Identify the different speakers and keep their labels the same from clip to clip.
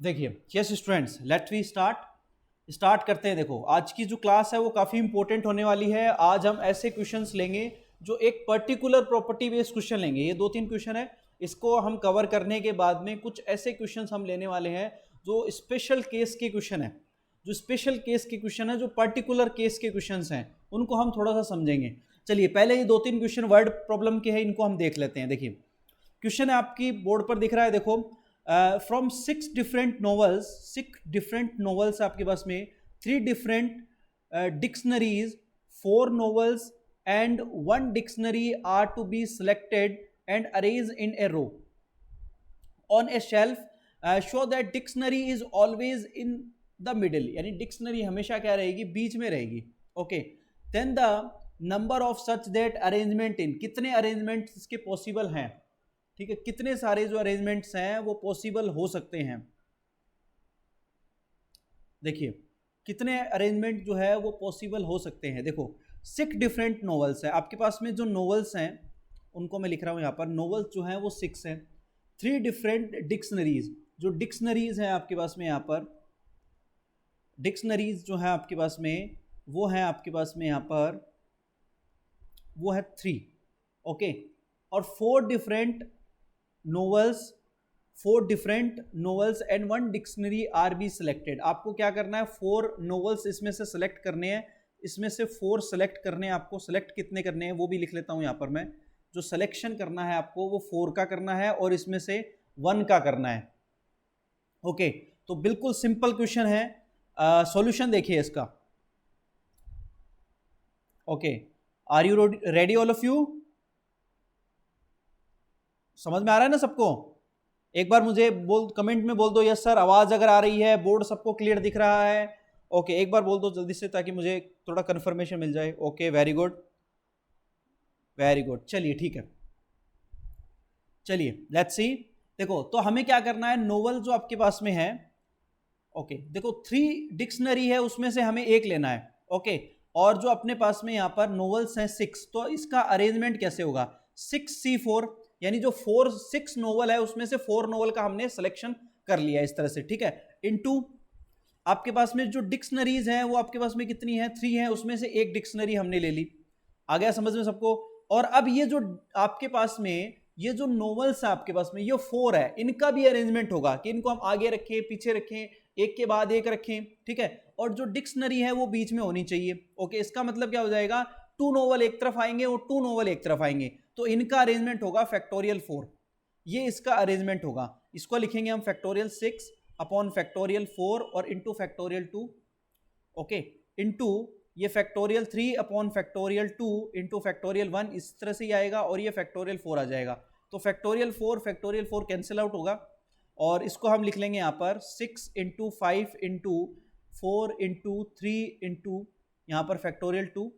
Speaker 1: देखिए, yes students, let we start करते हैं। देखो, आज की जो क्लास है वो काफ़ी इंपॉर्टेंट होने वाली है। आज हम ऐसे क्वेश्चंस लेंगे जो एक पर्टिकुलर प्रॉपर्टी बेस्ड क्वेश्चन लेंगे। ये 2-3 क्वेश्चन है, इसको हम कवर करने के बाद में कुछ ऐसे क्वेश्चंस हम लेने वाले हैं जो स्पेशल केस के क्वेश्चन है। जो स्पेशल केस के क्वेश्चन है, जो पर्टिकुलर केस के क्वेश्चंस हैं, उनको हम थोड़ा सा समझेंगे। चलिए, पहले ये 2-3 क्वेश्चन वर्ड प्रॉब्लम के हैं, इनको हम देख लेते हैं। देखिए, क्वेश्चन है आपकी बोर्ड पर दिख रहा है। देखो, फ्रॉम 6 डिफरेंट नॉवेल्स आपके पास में, 3 different dictionaries, 4 novels and 1 dictionary are to be selected and arrange in a row on a shelf. Show that dictionary is always in the middle, यानी डिक्शनरी हमेशा क्या रहेगी, बीच में रहेगी। Okay, then the number of such that arrangement in, कितने arrangement इसके possible हैं। ठीक है, कितने सारे जो अरेंजमेंट्स हैं वो पॉसिबल हो सकते हैं। देखिए, कितने अरेंजमेंट जो है वो पॉसिबल हो सकते हैं। देखो, 6 डिफरेंट नॉवेल्स है आपके पास में। जो नॉवेल्स हैं उनको मैं लिख रहा हूं यहाँ पर, नॉवेल्स जो हैं वो 6 हैं। 3 डिफरेंट डिक्शनरीज, जो डिक्शनरीज हैं आपके पास में यहाँ पर, डिक्शनरीज जो है आपके पास में वो है आपके पास में यहाँ पर, वो है 3। ओके, और 4 different novels and 1 dictionary R be selected. आपको क्या करना है, 4 नॉवेल्स इसमें से सिलेक्ट करने हैं। इसमें से 4 सिलेक्ट करने हैं आपको। सिलेक्ट कितने करने हैं वो भी लिख लेता हूं यहाँ पर मैं। जो सिलेक्शन करना है आपको वो 4 का करना है और इसमें से 1 का करना है। ओके, तो बिल्कुल सिंपल क्वेश्चन है। सॉल्यूशन देखिए इसका। Okay, are you ready all of you? समझ में आ रहा है ना सबको? एक बार मुझे कमेंट में बोल दो यस सर, आवाज अगर आ रही है, बोर्ड सबको क्लियर दिख रहा है। ओके, एक बार बोल दो जल्दी से ताकि मुझे थोड़ा कंफर्मेशन मिल जाए। Okay, very good very good. चलिए ठीक है, चलिए लेट्स सी। देखो, तो हमें क्या करना है, नोवेल जो आपके पास में है। ओके, देखो 3 डिक्शनरी है, उसमें से हमें एक लेना है। ओके, और जो अपने पास में यहाँ पर नोवेल्स हैं 6, तो इसका अरेंजमेंट कैसे होगा, 6C4, यानी जो 6 नोवेल है उसमें से 4 नोवेल का हमने सिलेक्शन कर लिया इस तरह से। ठीक है, इनटू आपके पास में जो डिक्शनरीज हैं वो आपके पास में कितनी है, 3 है, उसमें से एक डिक्शनरी हमने ले ली। आ गया समझ में सबको? और अब ये जो आपके पास में ये जो नोवेल्स है आपके पास में, ये 4 है, इनका भी अरेंजमेंट होगा कि इनको हम आगे रखें, पीछे रखें, एक के बाद एक रखें। ठीक है, और जो डिक्शनरी है वो बीच में होनी चाहिए। ओके, इसका मतलब क्या हो जाएगा, 2 नोवेल एक तरफ आएंगे और 2 नोवेल एक तरफ आएंगे, तो इनका अरेंजमेंट होगा फैक्टोरियल 4। ये इसका अरेंजमेंट होगा। इसको लिखेंगे हम फैक्टोरियल 6 अपॉन फैक्टोरियल 4 और इंटू फैक्टोरियल 2। ओके, इंटू ये factorial 3 upon factorial 2 into factorial 1, इस तरह से ही आएगा, और ये फैक्टोरियल 4 आ जाएगा। तो फैक्टोरियल 4 कैंसिल आउट होगा, और इसको हम लिख लेंगे यहाँ पर 6 इंटू 5 इंटू 4 इंटू 3 इंटू यहाँ पर फैक्टोरियल 2।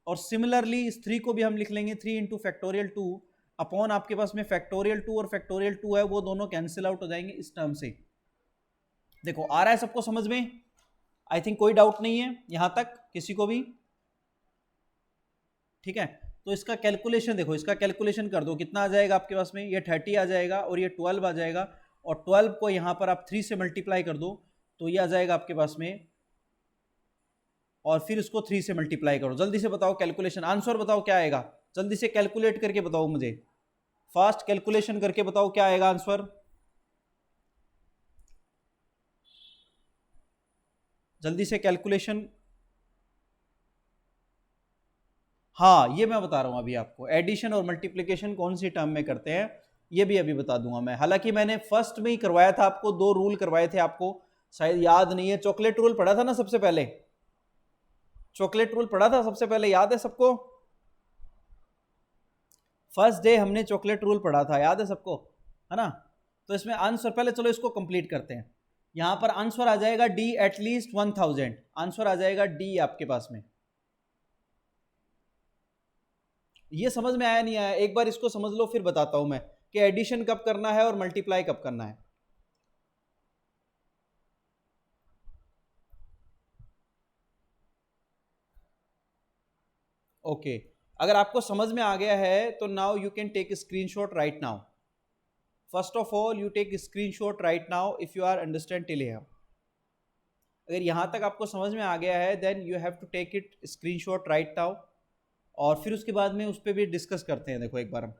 Speaker 1: और सिमिलरली इस 3 को भी हम लिख लेंगे 3 इंटू फैक्टोरियल 2 अपॉन आपके पास में फैक्टोरियल 2 और फैक्टोरियल 2 है, वो दोनों कैंसिल आउट हो जाएंगे इस टर्म से। देखो, आ रहा है सबको समझ में? आई थिंक कोई डाउट नहीं है यहां तक किसी को भी। ठीक है, तो इसका कैलकुलेशन देखो, इसका कैलकुलेशन कर दो, कितना आ जाएगा आपके पास में, ये 30 आ जाएगा और ये 12 आ जाएगा, और 12 को यहां पर आप 3 से मल्टीप्लाई कर दो तो ये आ जाएगा आपके पास में, और फिर इसको 3 से मल्टीप्लाई करो। जल्दी से बताओ कैलकुलेशन, आंसर बताओ क्या आएगा, जल्दी से कैलकुलेट करके बताओ मुझे, फास्ट कैलकुलेशन करके बताओ क्या आएगा आंसर, जल्दी से कैलकुलेशन। हाँ, ये मैं बता रहा हूं अभी आपको, एडिशन और मल्टीप्लिकेशन कौन सी टर्म में करते हैं ये भी अभी बता दूंगा मैं। हालांकि मैंने फर्स्ट में ही करवाया था आपको, 2 रूल करवाए थे आपको, शायद याद नहीं है। चॉकलेट रूल पढ़ा था ना सबसे पहले, चॉकलेट रूल पढ़ा था सबसे पहले, याद है सबको? फर्स्ट डे हमने चॉकलेट रूल पढ़ा था, याद है सबको, है ना? तो इसमें आंसर, पहले चलो इसको कंप्लीट करते हैं। यहां पर आंसर आ जाएगा डी, एटलीस्ट 1000, आंसर आ जाएगा डी आपके पास में। ये समझ में आया नहीं आया, एक बार इसको समझ लो फिर बताता हूं मैं कि एडिशन कब करना है और मल्टीप्लाई कब करना है। ओके, अगर आपको समझ में आ गया है तो now you can take screenshot right now. First of all you take screenshot right now if you are understand till here. अगर यहाँ तक आपको समझ में आ गया है then you have to take it screenshot right now, और फिर उसके बाद में उस पर भी डिस्कस करते हैं। देखो एक बार हम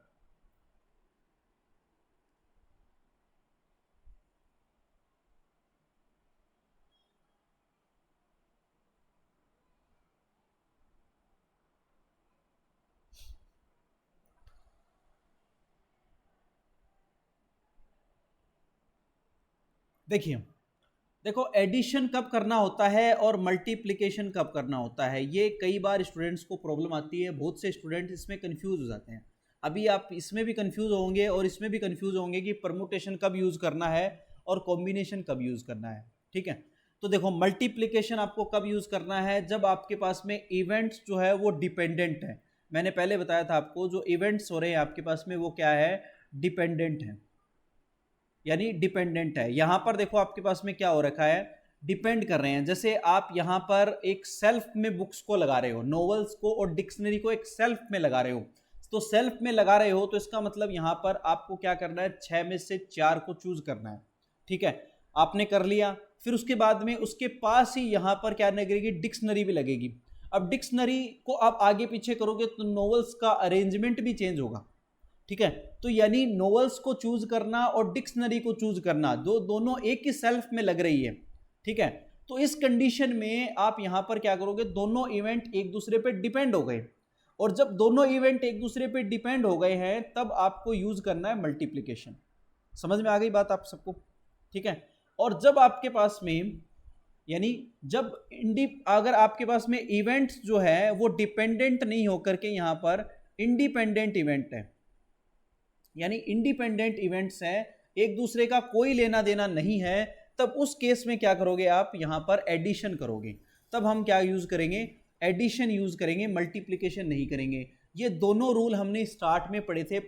Speaker 1: देखिए, देखो एडिशन कब करना होता है और मल्टीप्लिकेशन कब करना होता है, ये कई बार स्टूडेंट्स को प्रॉब्लम आती है। बहुत से स्टूडेंट्स इसमें कंफ्यूज हो जाते हैं। अभी आप इसमें भी कंफ्यूज होंगे और इसमें भी कंफ्यूज होंगे कि परमुटेशन कब यूज़ करना है और कॉम्बिनेशन कब यूज़ करना है। ठीक है, तो देखो मल्टीप्लिकेशन आपको कब यूज़ करना है, जब आपके पास में इवेंट्स जो है वो डिपेंडेंट है। मैंने पहले बताया था आपको, जो इवेंट्स हो रहे हैं आपके पास में वो क्या है, डिपेंडेंट है, यानी डिपेंडेंट है। यहां पर देखो आपके पास में क्या हो रखा है, डिपेंड कर रहे हैं। जैसे आप यहां पर एक सेल्फ में बुक्स को लगा रहे हो, नॉवेल्स को और डिक्शनरी को एक सेल्फ में लगा रहे हो, तो सेल्फ में लगा रहे हो तो इसका मतलब यहां पर आपको क्या करना है, 6 में से 4 को चूज करना है। ठीक है, आपने कर लिया। फिर उसके बाद में उसके पास ही यहां पर क्या लगेगी, डिक्शनरी भी लगेगी। अब डिक्शनरी को आप आगे पीछे करोगे तो नॉवेल्स का अरेंजमेंट भी चेंज होगा। ठीक है, तो यानी नॉवेल्स को चूज करना और डिक्शनरी को चूज करना दोनों एक ही सेल्फ में लग रही है। ठीक है, तो इस कंडीशन में आप यहां पर क्या करोगे, दोनों इवेंट एक दूसरे पे डिपेंड हो गए, और जब दोनों इवेंट एक दूसरे पे डिपेंड हो गए हैं तब आपको यूज करना है मल्टीप्लिकेशन। समझ में आ गई बात आप सबको? ठीक है, और जब आपके पास में, यानी जब अगर आपके पास में इवेंट्स जो है वो डिपेंडेंट नहीं होकर के यहां पर इंडिपेंडेंट इवेंट है, यानी इंडिपेंडेंट इवेंट्स हैं, एक दूसरे का कोई लेना देना नहीं है, तब उस केस में क्या करोगे, आप यहां पर एडिशन करोगे। तब हम क्या यूज करेंगे, एडिशन यूज करेंगे, मल्टीप्लिकेशन नहीं करेंगे। ये दोनों रूल हमने स्टार्ट में पढ़े थे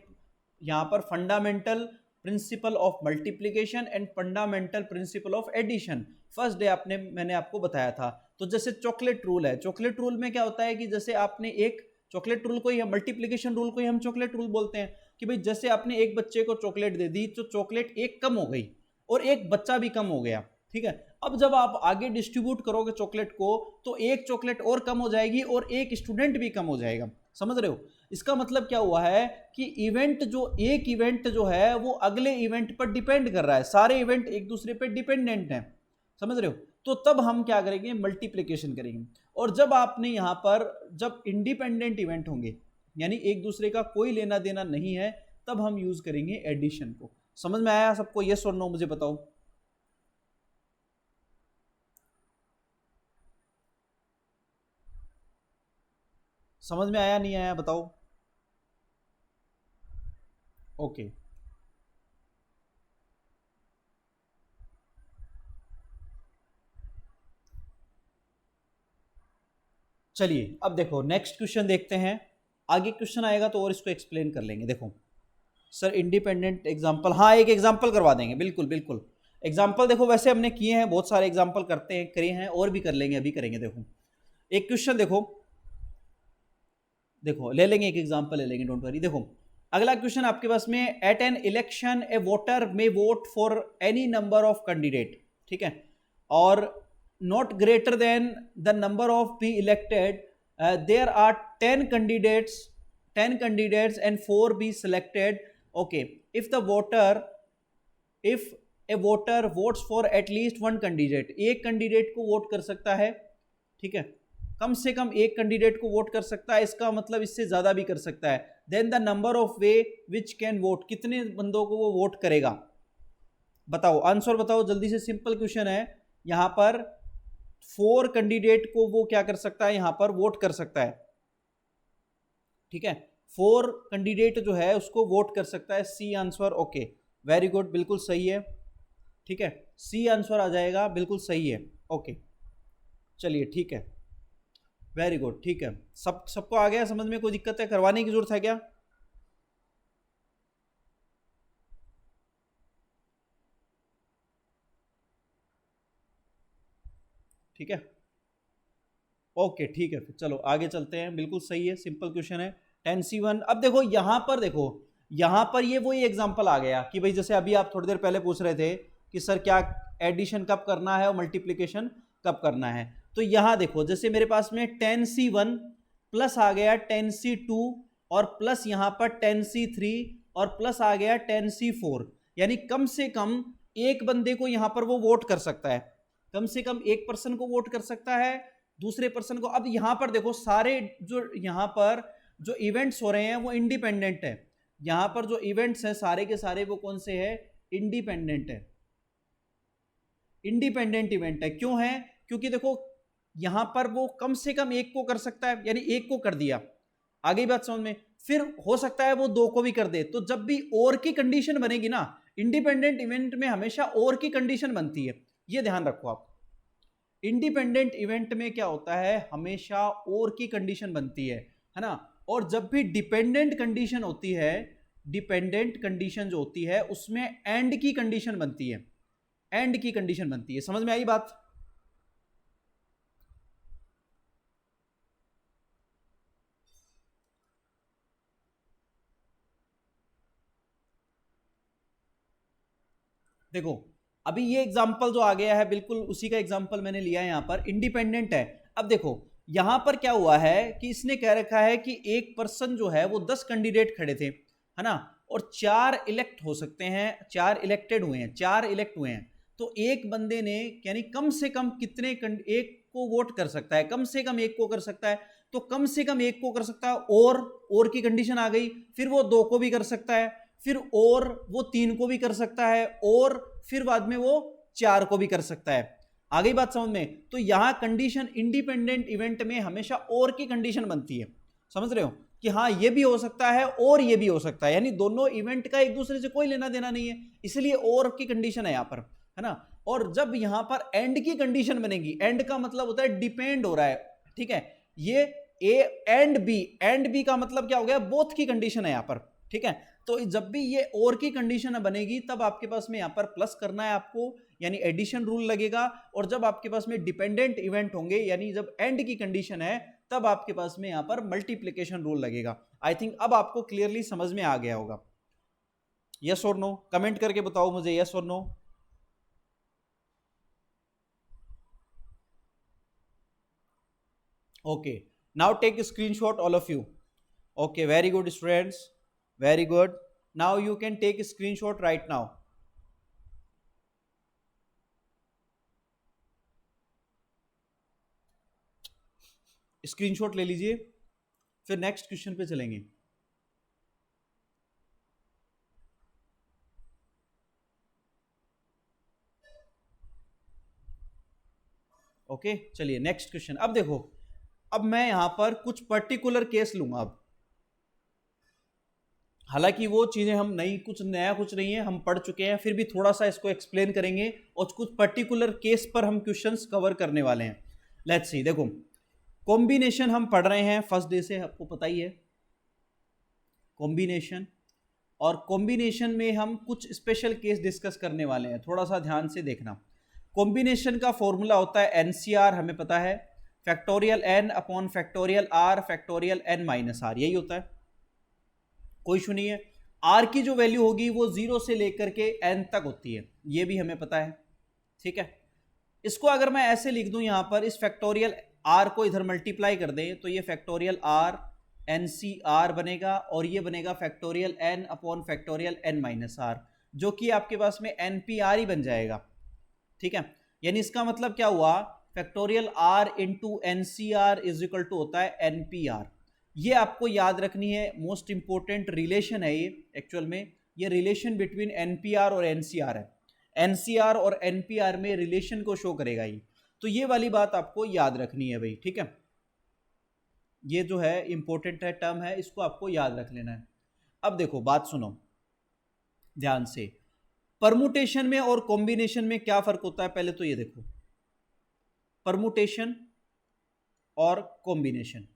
Speaker 1: यहां पर, fundamental principle of multiplication and fundamental principle of addition. First day मैंने आपको बताया था। तो जैसे चॉकलेट रूल है, चॉकलेट रूल में क्या होता है कि जैसे आपने एक चॉकलेट रूल को ही, मल्टीप्लिकेशन रूल को ही हम चॉकलेट रूल बोलते हैं, कि भाई जैसे आपने एक बच्चे को चॉकलेट दे दी तो चॉकलेट एक कम हो गई और एक बच्चा भी कम हो गया। ठीक है, अब जब आप आगे डिस्ट्रीब्यूट करोगे चॉकलेट को तो एक चॉकलेट और कम हो जाएगी और एक स्टूडेंट भी कम हो जाएगा। समझ रहे हो? इसका मतलब क्या हुआ है कि एक इवेंट जो है वो अगले इवेंट पर डिपेंड कर रहा है, सारे इवेंट एक दूसरे पर डिपेंडेंट हैं। समझ रहे हो? तो तब हम क्या करेंगे, मल्टीप्लिकेशन करेंगे। और जब आपने यहां पर, जब इंडिपेंडेंट इवेंट होंगे यानी एक दूसरे का कोई लेना देना नहीं है, तब हम यूज करेंगे एडिशन को। समझ में आया सबको? यस और नो मुझे बताओ। समझ में आया नहीं आया बताओ? ओके, चलिए अब देखो नेक्स्ट क्वेश्चन देखते हैं। आगे क्वेश्चन आएगा तो और इसको एक्सप्लेन कर लेंगे। देखो सर इंडिपेंडेंट एग्जाम्पल, हाँ एक एग्जाम्पल करवा देंगे, बिल्कुल बिल्कुल। एग्जाम्पल देखो वैसे हमने किए हैं, बहुत सारे एग्जाम्पल करते हैं, करे हैं और भी कर लेंगे, अभी करेंगे। देखो एक क्वेश्चन देखो, देखो ले लेंगे एक एग्जाम्पल ले लेंगे, डोंट वरी। देखो अगला क्वेश्चन आपके पास में, at an election a voter may vote for any number of candidate. ठीक है, और not greater than the number of be elected, there are 10 candidates and 4 be selected. Okay, if a voter votes for at least one candidate, एक candidate को vote कर सकता है। ठीक है, कम से कम एक कैंडिडेट को वोट कर सकता है, इसका मतलब इससे ज्यादा भी कर सकता है। Then the number of way which can vote, कितने बंदों को वो वोट करेगा, बताओ आंसर बताओ जल्दी से। सिंपल क्वेश्चन है, यहां पर 4 कैंडिडेट को वो क्या कर सकता है, यहां पर वोट कर सकता है। ठीक है, 4 कैंडिडेट जो है उसको वोट कर सकता है। C answer. Okay very good, बिल्कुल सही है। ठीक है, सी आंसर आ जाएगा, बिल्कुल सही है। ओके चलिए ठीक है, वेरी गुड। ठीक है, सबको आ गया समझ में? कोई दिक्कत है, करवाने की जरूरत है क्या? ठीक है, ओके ठीक है, फिर चलो आगे चलते हैं। बिल्कुल सही है, सिंपल क्वेश्चन है। 10C1। अब देखो यहां पर देखो यहां पर ये वही एग्जांपल आ गया कि भाई जैसे अभी आप थोड़ी देर पहले पूछ रहे थे कि सर क्या एडिशन कब करना है और मल्टीप्लिकेशन कब करना है। तो यहां देखो जैसे मेरे पास में 10C1 प्लस आ गया 10C2 और प्लस यहां पर 10C3 और प्लस आ गया 10C4, यानी कम से कम एक बंदे को यहां पर वो वोट कर सकता है, कम से कम एक पर्सन को वोट कर सकता है दूसरे पर्सन को। अब यहां पर देखो सारे जो यहां पर जो इवेंट्स हो रहे हैं वो इंडिपेंडेंट है, यहां पर जो इवेंट्स हैं सारे के सारे वो कौन से हैं, इंडिपेंडेंट है, इंडिपेंडेंट इवेंट है। क्यों है, क्योंकि देखो यहां पर वो कम से कम एक को कर सकता है, यानी एक को कर दिया, आगे बात समझ में, फिर हो सकता है वो दो को भी कर दे। तो जब भी और की कंडीशन बनेगी ना, इंडिपेंडेंट इवेंट में हमेशा और की कंडीशन बनती है, ये ध्यान रखो आप। इंडिपेंडेंट इवेंट में क्या होता है, हमेशा और की कंडीशन बनती है ना। और जब भी डिपेंडेंट कंडीशन होती है, डिपेंडेंट कंडीशन जो होती है उसमें एंड की कंडीशन बनती है, एंड की कंडीशन बनती है। समझ में आई बात? देखो अभी ये एग्जांपल जो आ गया है बिल्कुल उसी का एग्जांपल मैंने लिया है, यहां पर इंडिपेंडेंट है। अब देखो यहां पर क्या हुआ है कि इसने कह रखा है कि एक पर्सन जो है वो 10 कैंडिडेट खड़े थे, है ना, और 4 इलेक्ट हो सकते हैं, 4 इलेक्टेड हुए हैं, 4 इलेक्ट हुए हैं। तो एक बंदे ने यानी कम से कम कितने एक को वोट कर सकता है, कम से कम एक को कर सकता है। तो कम से कम एक को कर सकता है, और की कंडीशन आ गई, फिर वो 2 को भी कर सकता है, फिर और वो 3 को भी कर सकता है, और फिर बाद में वो 4 को भी कर सकता है। आ गई बात समझ में? तो यहां कंडीशन इंडिपेंडेंट इवेंट में हमेशा और की कंडीशन बनती है, समझ रहे हो कि हाँ ये भी हो सकता है और ये भी हो सकता है, यानी दोनों इवेंट का एक दूसरे से कोई लेना देना नहीं है, इसलिए और की कंडीशन है यहां पर, है ना। और जब यहां पर एंड की कंडीशन बनेगी, एंड का मतलब होता है डिपेंड हो रहा है, ठीक है, ये ए एंड बी का मतलब क्या हो गया, बोथ की कंडीशन है यहां पर, ठीक है। तो जब भी ये और की कंडीशन बनेगी तब आपके पास में यहां पर प्लस करना है आपको, यानी एडिशन रूल लगेगा। और जब आपके पास में डिपेंडेंट इवेंट होंगे, यानी जब एंड की कंडीशन है, तब आपके पास में यहां पर मल्टीप्लिकेशन रूल लगेगा। आई थिंक अब आपको क्लियरली समझ में आ गया होगा। यस और नो कमेंट करके बताओ मुझे, यस और no. Okay, now take screenshot all of you. Okay, very good students, very good. Now you can take a screenshot right now. Screenshot ले लीजिए, फिर नेक्स्ट क्वेश्चन पे चलेंगे। ओके चलिए नेक्स्ट क्वेश्चन। अब देखो, अब मैं यहां पर कुछ पर्टिकुलर केस लूंगा। अब हालांकि वो चीजें हम नहीं, कुछ नया कुछ नहीं है, हम पढ़ चुके हैं, फिर भी थोड़ा सा इसको एक्सप्लेन करेंगे और कुछ पर्टिकुलर केस पर हम क्वेश्चंस कवर करने वाले हैं। लेट्स सी, देखो कॉम्बिनेशन हम पढ़ रहे हैं फर्स्ट डे से, आपको पता ही है कॉम्बिनेशन। और कॉम्बिनेशन में हम कुछ स्पेशल केस डिस्कस करने वाले हैं, थोड़ा सा ध्यान से देखना। कॉम्बिनेशन का फॉर्मूला होता है एनसीआर, हमें पता है, factorial N upon factorial R factorial N minus R, यही होता है, कोई इशू नहीं है। आर की जो वैल्यू होगी वो 0 से लेकर के एन तक होती है, ये भी हमें पता है, ठीक है। इसको अगर मैं ऐसे लिख दूं यहां पर, इस फैक्टोरियल आर को इधर मल्टीप्लाई कर दें तो ये factorial R N C R बनेगा, और ये बनेगा factorial N upon factorial N minus R, जो कि आपके पास में एन पी आर ही बन जाएगा, ठीक है। यानी इसका मतलब क्या हुआ, factorial R into N C R is equal to होता है एन पी आर। ये आपको याद रखनी है, मोस्ट इंपॉर्टेंट रिलेशन है ये एक्चुअल में, ये relation between N P R और एन सी आर है, एनसीआर और एनपीआर में रिलेशन को शो करेगा ये। तो ये वाली बात आपको याद रखनी है भाई, ठीक है, ये जो है इंपॉर्टेंट है, टर्म है, इसको आपको याद रख लेना है। अब देखो बात सुनो ध्यान से, परमुटेशन में और कॉम्बिनेशन में क्या फर्क होता है, पहले तो ये देखो, परमुटेशन और कॉम्बिनेशन,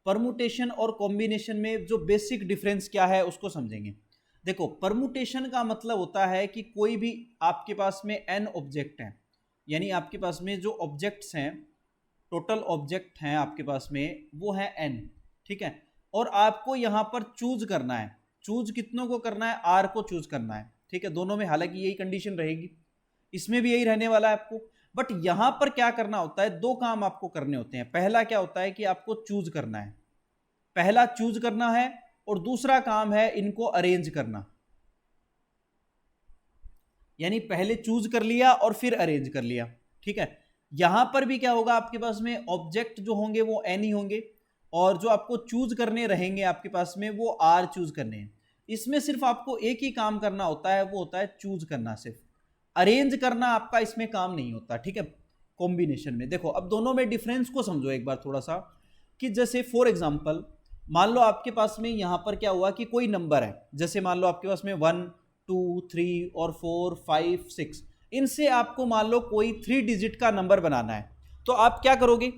Speaker 1: परमुटेशन और कॉम्बिनेशन में जो बेसिक डिफरेंस क्या है उसको समझेंगे। देखो परमुटेशन का मतलब होता है कि कोई भी आपके पास में n ऑब्जेक्ट हैं, यानी आपके पास में जो ऑब्जेक्ट्स हैं, टोटल ऑब्जेक्ट हैं आपके पास में वो है n, ठीक है। और आपको यहां पर चूज करना है। चूज कितनों को करना है? आर को चूज करना है, ठीक है। दोनों में हालांकि यही कंडीशन रहेगी, इसमें भी यही रहने वाला है आपको। बट यहां पर क्या करना होता है, दो काम आपको करने होते हैं। पहला क्या होता है कि आपको चूज करना है, पहला चूज करना है, और दूसरा काम है इनको अरेंज करना। यानी पहले चूज कर लिया और फिर अरेंज कर लिया, ठीक है। यहां पर भी क्या होगा, आपके पास में ऑब्जेक्ट जो होंगे वो एन ही होंगे, और जो आपको चूज करने रहेंगे आपके पास में वो आर चूज करने हैं। इसमें सिर्फ आपको एक ही काम करना होता है, वो होता है चूज करना। सिर्फ अरेंज करना आपका इसमें काम नहीं होता, ठीक है। कॉम्बिनेशन में देखो, अब दोनों में डिफरेंस को समझो एक बार थोड़ा सा, कि जैसे फॉर एग्जांपल मान लो आपके पास में यहां पर क्या हुआ कि कोई नंबर है, जैसे मान लो आपके पास में 1 2 3 और 4 5 6, इनसे आपको मान लो कोई 3 डिजिट का नंबर बनाना है। तो आप क्या करोगे,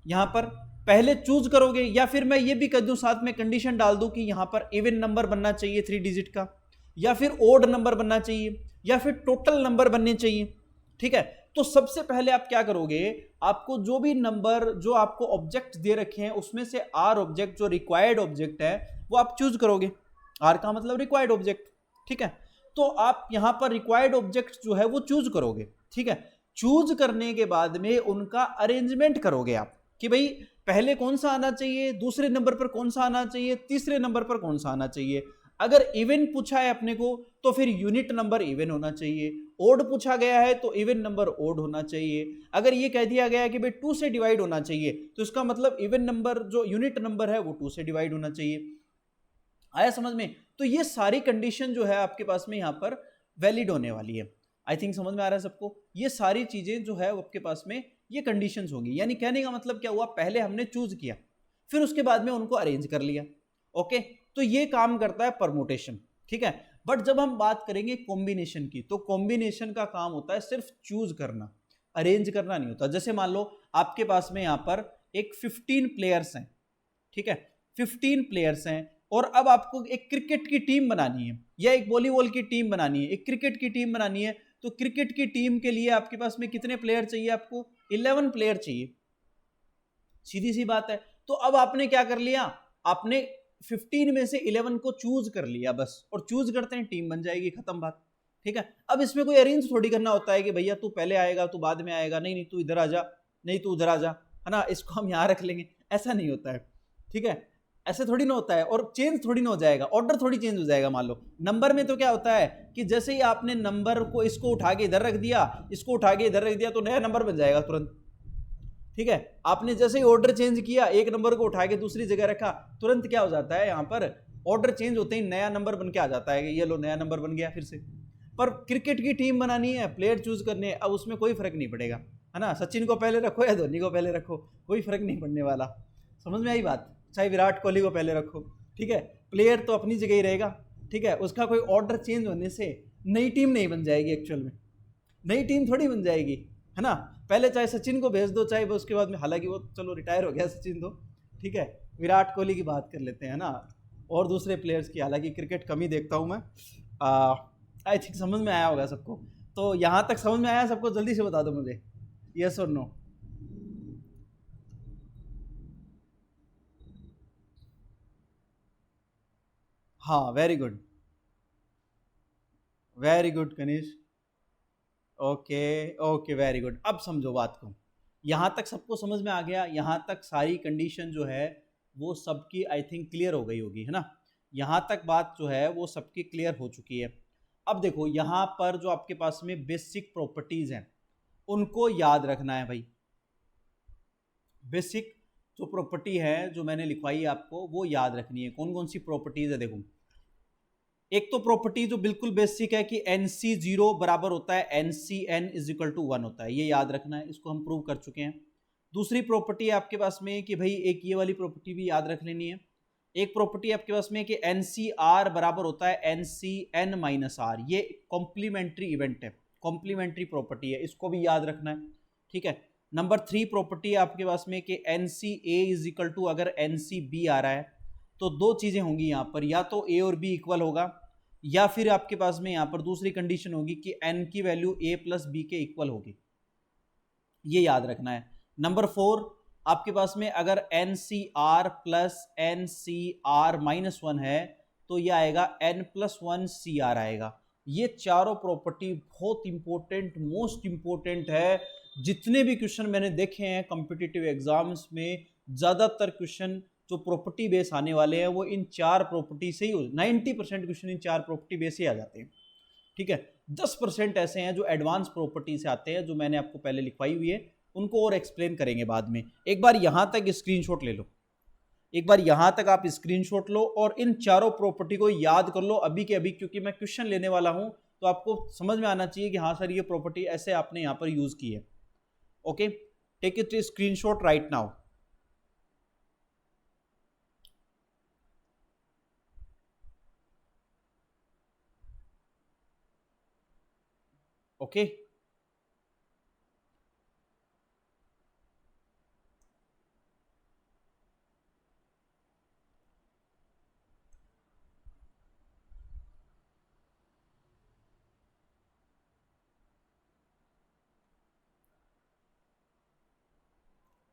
Speaker 1: यहां पर पहले चूज करोगे, या फिर मैं ये भी कर दूं साथ में कंडीशन डाल दूं कि यहां पर इवन नंबर बनना चाहिए 3 डिजिट का, या फिर ओड नंबर बनना चाहिए, या फिर टोटल नंबर बनने चाहिए, ठीक है। तो सबसे पहले आप क्या करोगे, आपको जो भी नंबर जो आपको ऑब्जेक्ट दे रखे हैं उसमें से आर ऑब्जेक्ट जो रिक्वायर्ड ऑब्जेक्ट है वो आप चूज करोगे। आर का मतलब रिक्वायर्ड ऑब्जेक्ट, ठीक है। तो आप यहां पर रिक्वायर्ड ऑब्जेक्ट जो है वो चूज करोगे, ठीक है। चूज करने के बाद में उनका अरेंजमेंट करोगे आप, कि भाई पहले कौन सा आना चाहिए, दूसरे नंबर पर कौन सा आना चाहिए, तीसरे नंबर पर कौन सा आना चाहिए। अगर इवन पूछा है अपने को तो फिर यूनिट नंबर इवन होना चाहिए, ओड पूछा गया है तो इवन नंबर ओड होना चाहिए। अगर ये कह दिया गया है कि भाई 2 से डिवाइड होना चाहिए तो इसका मतलब इवन नंबर जो यूनिट नंबर है वो 2 से डिवाइड होना चाहिए। आया समझ में? तो ये सारी कंडीशन जो है आपके पास में यहां पर वैलिड होने वाली है। आई थिंक समझ में आ रहा है सबको? ये सारी चीजें जो है आपके पास में ये कंडीशंस होंगी। यानी कहने का मतलब क्या हुआ, पहले हमने चूज किया फिर उसके बाद में उनको अरेंज कर लिया, ओके। तो ये काम करता है परमुटेशन, ठीक है। बट जब हम बात करेंगे कॉम्बिनेशन की, तो कॉम्बिनेशन का काम होता है सिर्फ चूज करना, अरेंज करना नहीं होता। जैसे मान लो आपके पास में यहां पर एक 15 प्लेयर्स हैं, ठीक है। 15 प्लेयर्स हैं, और अब आपको एक क्रिकेट की टीम बनानी है या एक वॉलीबॉल की टीम बनानी है, एक क्रिकेट की टीम बनानी है। तो क्रिकेट की टीम के लिए आपके पास में कितने प्लेयर चाहिए? आपको 11 प्लेयर चाहिए, सीधी सी बात है। तो अब आपने क्या कर लिया, आपने 15 में से 11 को चूज कर लिया बस, और चूज करते हैं टीम बन जाएगी, खत्म बात, ठीक है। अब इसमें कोई अरेंज थोड़ी करना होता है कि भैया तू पहले आएगा, तू बाद में आएगा, नहीं नहीं तू इधर आ जा, नहीं तू उधर आ जा, है ना, इसको हम यहाँ रख लेंगे, ऐसा नहीं होता है, ठीक है। ऐसे थोड़ी ना होता है, और चेंज थोड़ी ना हो जाएगा, ऑर्डर थोड़ी चेंज हो जाएगा। मान लो नंबर में तो क्या होता है कि जैसे ही आपने नंबर को इसको उठा के इधर रख दिया, इसको उठा के इधर रख दिया, तो नया नंबर बन जाएगा तुरंत, ठीक है। आपने जैसे ही ऑर्डर चेंज किया, एक नंबर को उठा के दूसरी जगह रखा, तुरंत क्या हो जाता है, यहाँ पर ऑर्डर चेंज होते ही नया नंबर बन के आ जाता है कि ये लो नया नंबर बन गया फिर से। पर क्रिकेट की टीम बनानी है, प्लेयर चूज करने हैं, अब उसमें कोई फर्क नहीं पड़ेगा, है ना। सचिन को पहले रखो या धोनी को पहले रखो, कोई फर्क नहीं पड़ने वाला। समझ में आई बात? चाहे विराट कोहली को पहले रखो, ठीक है, प्लेयर तो अपनी जगह ही रहेगा, ठीक है। उसका कोई ऑर्डर चेंज होने से नई टीम नहीं बन जाएगी, एक्चुअल में नई टीम थोड़ी बन जाएगी, है ना। पहले चाहे सचिन को भेज दो, चाहे वो उसके बाद में, हालांकि वो चलो रिटायर हो गया सचिन तो, ठीक है। विराट कोहली की बात कर लेते हैं ना, और दूसरे प्लेयर्स की, हालांकि क्रिकेट कम ही देखता हूँ मैं। आई थिंक समझ में आया होगा सबको। तो यहाँ तक समझ में आया सबको? जल्दी से बता दो मुझे, यस और नो। हाँ, very good Kanish. Okay okay, very good. अब समझो बात को, यहाँ तक सबको समझ में आ गया? यहाँ तक सारी कंडीशन जो है वो सबकी आई थिंक क्लियर हो गई होगी, है ना। यहाँ तक बात जो है वो सबकी क्लियर हो चुकी है। अब देखो यहाँ पर जो आपके पास में बेसिक प्रॉपर्टीज हैं उनको याद रखना है भाई। बेसिक जो प्रॉपर्टी है जो मैंने लिखवाई है आपको, वो याद रखनी है। कौन कौन सी प्रॉपर्टीज है? देखो, एक तो प्रॉपर्टी जो बिल्कुल बेसिक है कि NC0 बराबर होता है NCN इज इक्वल टू 1 होता है, ये याद रखना है, इसको हम प्रूव कर चुके हैं। दूसरी प्रॉपर्टी है आपके पास में कि भाई एक ये वाली प्रॉपर्टी भी याद रख लेनी है। एक प्रॉपर्टी आपके पास में कि NCR बराबर होता है NCN माइनस R, ये कॉम्प्लीमेंट्री इवेंट है, कॉम्प्लीमेंट्री प्रॉपर्टी है, इसको भी याद रखना है, ठीक है। नंबर 3 प्रॉपर्टी है आपके पास में कि NCA इज इक्वल टू, अगर NCB आ रहा है तो दो चीजें होंगी यहाँ पर, या तो A और B इक्वल होगा, या फिर आपके पास में यहाँ पर दूसरी कंडीशन होगी कि n की वैल्यू A प्लस B के इक्वल होगी, ये याद रखना है। नंबर 4, आपके पास में अगर N C R plus N C R minus one है तो ये आएगा N plus one C R आएगा। ये चारों प्रॉपर्टी बहुत इंपॉर्टेंट, मोस्ट इंपॉर्टेंट है। जितने भी क्वेश्चन मैंने देखे हैं कॉम्पिटिटिव एग्जाम्स में, ज़्यादातर क्वेश्चन जो प्रॉपर्टी बेस आने वाले हैं वो इन चार प्रॉपर्टी से ही, 90% क्वेश्चन इन चार प्रॉपर्टी बेस से आ जाते हैं। ठीक है, 10% ऐसे हैं जो एडवांस प्रॉपर्टी से आते हैं, जो मैंने आपको पहले लिखवाई हुई है, उनको और एक्सप्लेन करेंगे बाद में। एक बार यहां तक स्क्रीनशॉट ले लो, एक बार यहां तक आप स्क्रीनशॉट लो और इन चारों प्रॉपर्टी को याद कर लो अभी के अभी, क्योंकि मैं क्वेश्चन लेने वाला हूं तो आपको समझ में आना चाहिए कि हाँ सर ये प्रॉपर्टी ऐसे आपने यहां पर यूज की है। Okay, take it screenshot right now. Okay,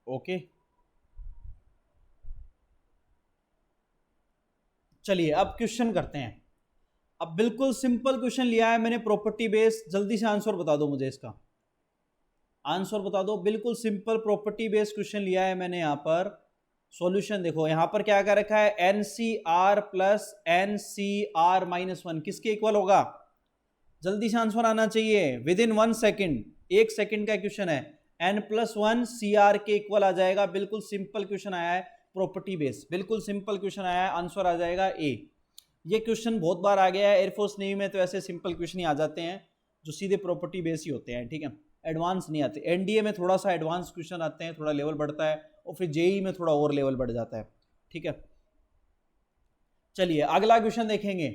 Speaker 1: okay, चलिए अब क्वेश्चन करते हैं। अब बिल्कुल सिंपल क्वेश्चन लिया है मैंने प्रॉपर्टी बेस, जल्दी से आंसर बता दो मुझे, इसका आंसर बता दो। बिल्कुल सिंपल प्रॉपर्टी बेस्ड क्वेश्चन लिया है मैंने यहाँ पर। सॉल्यूशन देखो यहाँ पर क्या कर रखा है, N C R plus N C R minus one किसके इक्वल होगा? जल्दी से आंसर आना चाहिए विद इन 1 सेकेंड, 1 सेकेंड का क्वेश्चन है। N plus one C R के इक्वल आ जाएगा। बिल्कुल सिंपल क्वेश्चन आया है प्रॉपर्टी बेस्ड, बिल्कुल सिंपल क्वेश्चन आया है, आंसर आ जाएगा ए। ये क्वेश्चन बहुत बार आ गया है एयरफोर्स नेवी में, तो ऐसे सिंपल क्वेश्चन ही आ जाते हैं जो सीधे प्रॉपर्टी बेस ही होते हैं। ठीक है, एडवांस नहीं आते। एनडीए में थोड़ा सा एडवांस क्वेश्चन आते हैं, थोड़ा लेवल बढ़ता है, और फिर जेई में थोड़ा और लेवल बढ़ जाता है। ठीक है, चलिए अगला क्वेश्चन देखेंगे।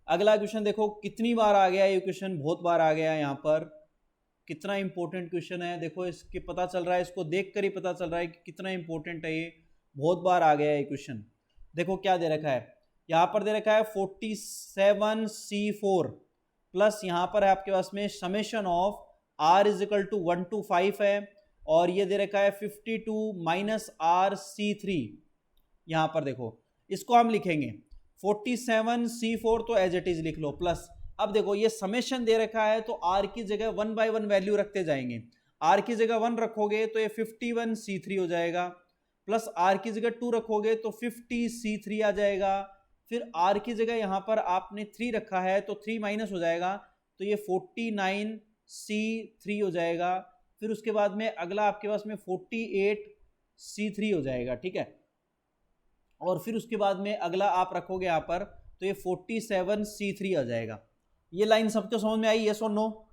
Speaker 1: अगला क्वेश्चन देखो कितनी बार आ गया ये क्वेश्चन, बहुत बार आ गया है यहाँ पर। कितना इंपॉर्टेंट क्वेश्चन है देखो, इसके पता चल रहा है, इसको देख कर ही पता चल रहा है कि कितना इंपॉर्टेंट है ये। बहुत बार आ गया है ये क्वेश्चन। देखो क्या दे रखा है, यहाँ पर दे रखा है 47C4 प्लस यहाँ पर है आपके पास में summation of R is equal to 1 to 5 है, और ये दे रखा है 52 माइनस RC3। यहाँ पर देखो इसको हम लिखेंगे 47C4 तो एज इट इज लिख लो, प्लस अब देखो ये समेशन दे रखा है तो आर की जगह 1 by 1 वैल्यू रखते जाएंगे। आर की जगह 1 रखोगे तो ये 51C3 हो जाएगा, प्लस आर की जगह 2 रखोगे तो 50C3 आ जाएगा। फिर आर की जगह यहां पर आपने 3 रखा है तो 3 माइनस हो जाएगा, तो ये 49C3 हो जाएगा। फिर उसके बाद में अगला आपके पास में 48C3 हो जाएगा। ठीक है, और फिर उसके बाद में अगला आप रखोगे यहाँ पर तो ये 47C3 आ जाएगा। ये लाइन सबको समझ में आई, यस और नो?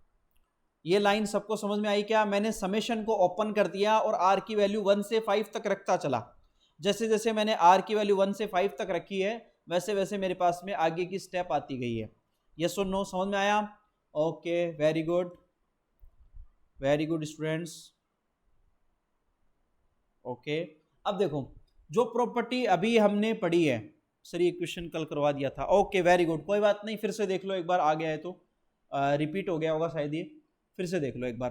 Speaker 1: ये लाइन सबको समझ में आई क्या? मैंने समेशन को ओपन कर दिया और आर की वैल्यू 1 से 5 तक रखता चला। जैसे जैसे मैंने आर की वैल्यू 1 से 5 तक रखी है वैसे वैसे मेरे पास में आगे की स्टेप आती गई है। यस और नो, समझ में आया? Okay, very good, very good students. Okay, अब देखो जो प्रॉपर्टी अभी हमने पढ़ी है, सर ये क्वेश्चन कल करवा दिया था। ओके वेरी गुड, कोई बात नहीं, फिर से देख लो एक बार, आ गया है तो रिपीट हो गया होगा शायद, ये फिर से देख लो एक बार।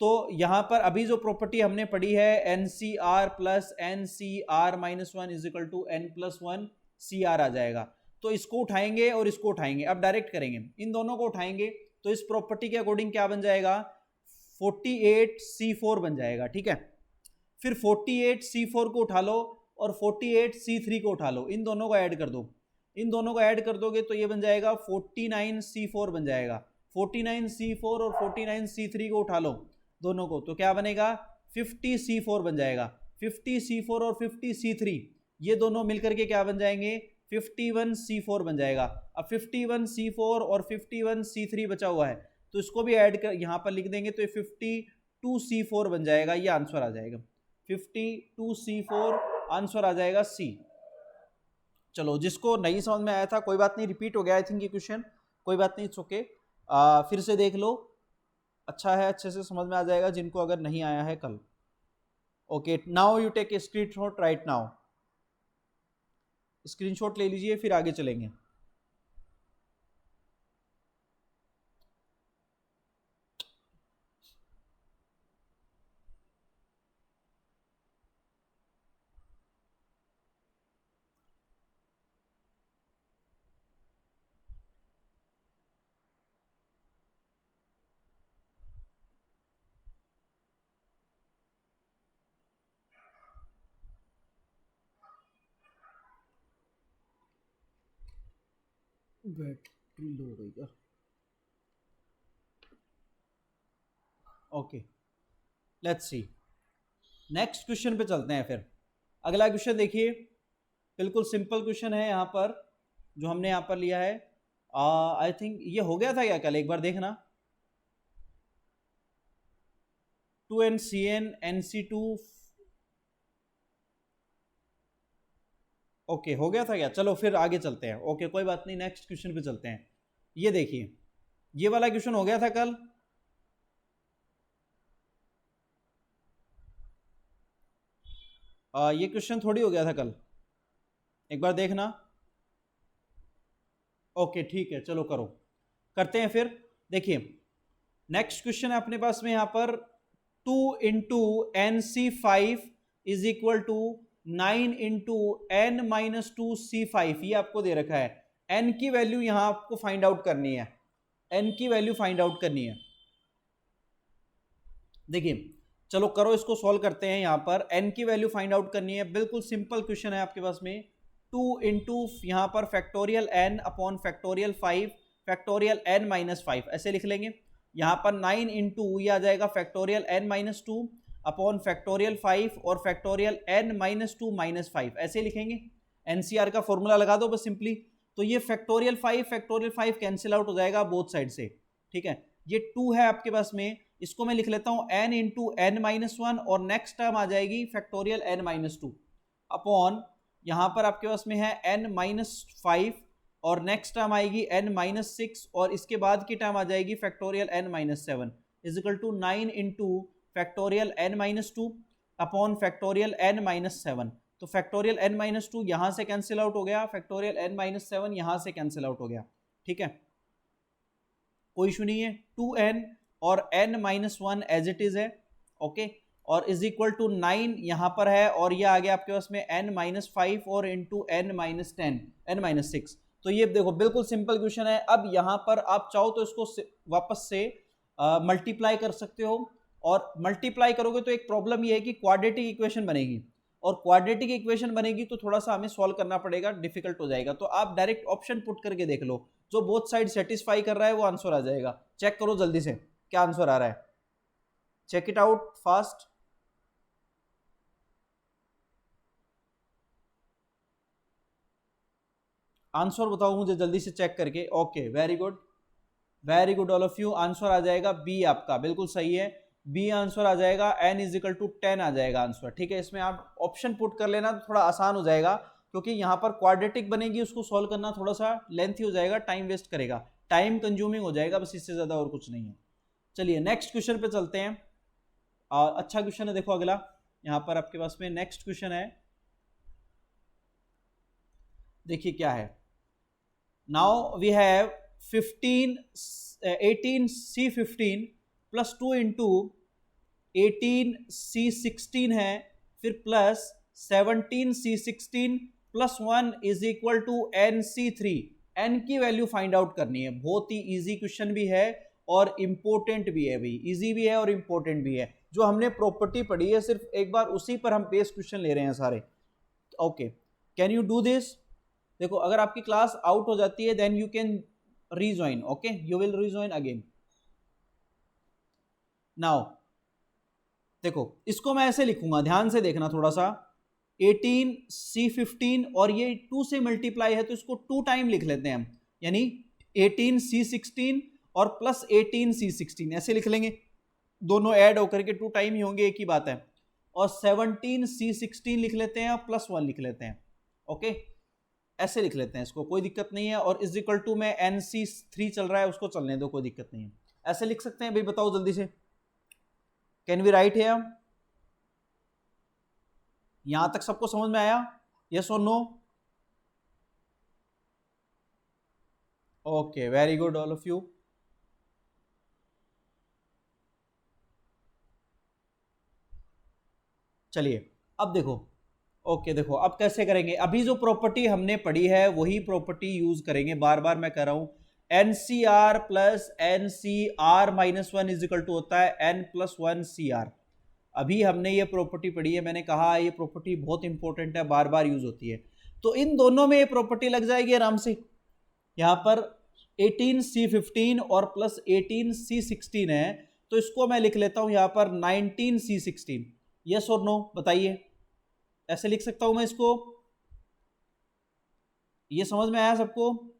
Speaker 1: तो यहाँ पर अभी जो प्रॉपर्टी हमने पढ़ी है N C R plus N C R minus one is equal to N plus one C R आ जाएगा। तो इसको उठाएंगे और इसको उठाएंगे, अब डायरेक्ट करेंगे, इन दोनों को उठाएंगे तो इस प्रॉपर्टी के अकॉर्डिंग क्या बन जाएगा, 48C4 बन जाएगा। ठीक है, फिर 48C4 को उठा लो और 48C3 को उठा लो, इन दोनों को ऐड कर दो। इन दोनों को ऐड कर दोगे तो ये बन जाएगा 49C4 बन जाएगा। 49C4 और 49C3 को उठा लो दोनों को, तो क्या बनेगा, 50C4 बन जाएगा। 50C4 और 50C3 ये दोनों मिलकर के क्या बन जाएंगे, 51C4 बन जाएगा। अब 51C4 और 51C3 बचा हुआ है तो इसको भी ऐड कर यहाँ पर लिख देंगे तो ये 52C4 बन जाएगा। ये आंसर आ जाएगा 52C4, आंसर आ जाएगा सी। चलो जिसको नहीं समझ में आया था कोई बात नहीं, रिपीट हो गया आई थिंक ये क्वेश्चन, कोई बात नहीं, इट्स ओके। फिर से देख लो, अच्छा है, अच्छे से समझ में आ जाएगा जिनको अगर नहीं आया है कल। Okay, now you take a screenshot right now, screenshot ले लीजिए फिर आगे चलेंगे। बैटरी लो हो गई क्या? Okay, let's see, next question पे चलते हैं फिर। अगला क्वेश्चन देखिए, बिल्कुल सिंपल क्वेश्चन है यहाँ पर जो हमने यहाँ पर लिया है। आई थिंक ये हो गया था क्या कल, एक बार देखना। 2NCN NC2, ओके हो गया था क्या? चलो फिर आगे चलते हैं। ओके कोई बात नहीं, नेक्स्ट क्वेश्चन पे चलते हैं। ये देखिए, ये वाला क्वेश्चन हो गया था कल। ये क्वेश्चन थोड़ी हो गया था कल, एक बार देखना। ओके ठीक है, चलो करो, करते हैं फिर। देखिए नेक्स्ट क्वेश्चन है अपने पास में यहाँ पर 2 into NC5 is equal to 9 into N-2C5। ये आपको दे रखा है। n की वैल्यू यहां आपको फाइंड आउट करनी है, n की वैल्यू फाइंड आउट करनी है। देखिए चलो करो, इसको सॉल्व करते हैं। यहां पर n की वैल्यू फाइंड आउट करनी है, बिल्कुल सिंपल क्वेश्चन है आपके पास में। 2 इंटू यहां पर factorial n upon factorial 5 factorial n-5 ऐसे लिख लेंगे। यहां पर 9 इंटू ये आ जाएगा फैक्टोरियल n-2 अपॉन फैक्टोरियल 5 और फैक्टोरियल n-2 -5 ऐसे लिखेंगे। एनसीआर का फॉर्मूला लगा दो बस सिंपली। तो ये फैक्टोरियल 5 कैंसिल आउट हो जाएगा बोथ साइड से, ठीक है। ये 2 है आपके पास में, इसको मैं लिख लेता हूं n इंटू n-1 और नेक्स्ट टर्म आ जाएगी फैक्टोरियल n-2 अपॉन यहां पर आपके पास में है n-5 और नेक्स्ट टर्म आएगी n-6 और इसके बाद की टर्म आ जाएगी factorial n-7 is equal to 9 into factorial n-2 upon factorial n-7। तो फैक्टोरियल n-2 यहां से कैंसिल आउट हो गया, फैक्टोरियल n-7 यहां से कैंसिल आउट हो गया, ठीक है, कोई इशू नहीं है। 2n और n-1 एज इट इज है, ओके, और इज इक्वल टू 9 यहां पर है और ये आ गया आपके पास में n-5 और इंटू n-10 n-6। तो ये देखो बिल्कुल सिंपल क्वेश्चन है। अब यहां पर आप चाहो तो इसको वापस से मल्टीप्लाई कर सकते हो, और मल्टीप्लाई करोगे तो एक प्रॉब्लम ये है कि क्वाड्रेटिक इक्वेशन बनेगी, और क्वाड्रेटिक इक्वेशन बनेगी तो थोड़ा सा हमें सॉल्व करना पड़ेगा, डिफिकल्ट हो जाएगा। तो आप डायरेक्ट ऑप्शन पुट करके देख लो, जो बोथ साइड सेटिस्फाई कर रहा है वो आंसर आ जाएगा। चेक करो जल्दी से क्या आंसर आ रहा है, check it out fast. Answer बताओ मुझे जल्दी से चेक करके। Okay very good, very good all of you. Answer आ जाएगा बी आपका, बिल्कुल सही है, बी आंसर आ जाएगा, n इज इक्वल टू 10 आ जाएगा आंसर, ठीक है। इसमें आप ऑप्शन पुट कर लेना तो थोड़ा आसान हो जाएगा, क्योंकि यहाँ पर क्वाड्रेटिक बनेगी, उसको सॉल्व करना थोड़ा सा लेंथी हो जाएगा, टाइम वेस्ट करेगा, टाइम कंज्यूमिंग हो जाएगा, बस इससे ज़्यादा और कुछ नहीं है। चलिए नेक्स्ट क्वेश्चन पे चलते हैं। अच्छा क्वेश्चन है, देखो अगला यहाँ पर आपके पास में नेक्स्ट क्वेश्चन है, देखिए क्या है। Now we have 18C15 plus 2 into 18C16 है, फिर plus 17C16 plus 1 is equal to NC3। n की वैल्यू फाइंड आउट करनी है। बहुत ही इजी क्वेश्चन भी है और इंपॉर्टेंट भी है भाई, इजी भी है और इंपॉर्टेंट भी है। जो हमने प्रॉपर्टी पढ़ी है सिर्फ एक बार उसी पर हम बेस क्वेश्चन ले रहे हैं सारे। Okay, can you do this? देखो अगर आपकी क्लास आउट हो जाती है then you can rejoin, okay, you will rejoin again. Now देखो इसको मैं ऐसे लिखूंगा, ध्यान से देखना थोड़ा सा। 18C15 और ये 2 से मल्टीप्लाई है तो इसको 2 टाइम लिख लेते हैं हम, यानी 18C16 और प्लस 18C16 ऐसे लिख लेंगे, दोनों ऐड होकर के 2 टाइम ही होंगे, एक ही बात है। और 17C16 लिख लेते हैं और प्लस 1 लिख लेते हैं, ओके, ऐसे लिख लेते हैं इसको, कोई दिक्कत नहीं है। और इज इक्वल टू में NC3 चल रहा है, उसको चलने दो, कोई दिक्कत नहीं है, ऐसे लिख सकते हैं भाई। बताओ जल्दी से, कैन वी राइट हियर? यहां तक सबको समझ में आया? यस और no? Okay very good all of you. चलिए अब देखो, ओके देखो अब कैसे करेंगे। अभी जो प्रॉपर्टी हमने पढ़ी है वही प्रॉपर्टी यूज करेंगे, बार बार मैं कह रहा हूं। NCR plus NCR-1 is equal to होता है N प्लस 1 CR। अभी हमने ये प्रॉपर्टी पढ़ी है, मैंने कहा ये प्रॉपर्टी बहुत इंपॉर्टेंट है, बार बार यूज होती है। तो इन दोनों में ये प्रॉपर्टी लग जाएगी आराम से, यहाँ पर 18C15 और प्लस 18C16 है, तो इसको मैं लिख लेता हूं यहाँ पर 19C16। यस और नो बताइए, ऐसे लिख सकता हूं मैं इसको? ये समझ में आया सबको?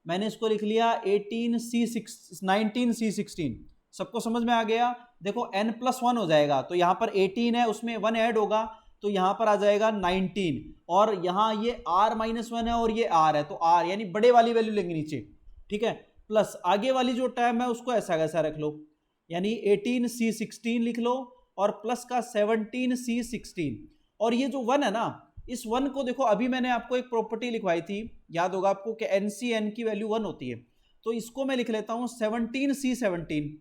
Speaker 1: मैंने इसको लिख लिया 19C16। सबको समझ में आ गया? देखो n+1 हो जाएगा, तो यहाँ पर 18 है, उसमें 1 ऐड होगा, तो यहाँ पर आ जाएगा 19, और यहाँ ये r-1 है और ये r है, तो r यानी बड़े वाली वैल्यू लेंगे नीचे, ठीक है। प्लस आगे वाली जो टर्म है उसको ऐसा कैसा रख लो, यानी 18C16 लिख लो, और प्लस का 17C16, और ये जो 1 है ना, इस 1 को देखो, अभी मैंने आपको एक प्रॉपर्टी लिखवाई थी, याद होगा आपको, कि NC की वैल्यू 1 होती है, तो इसको मैं लिख लेता हूं 17C17,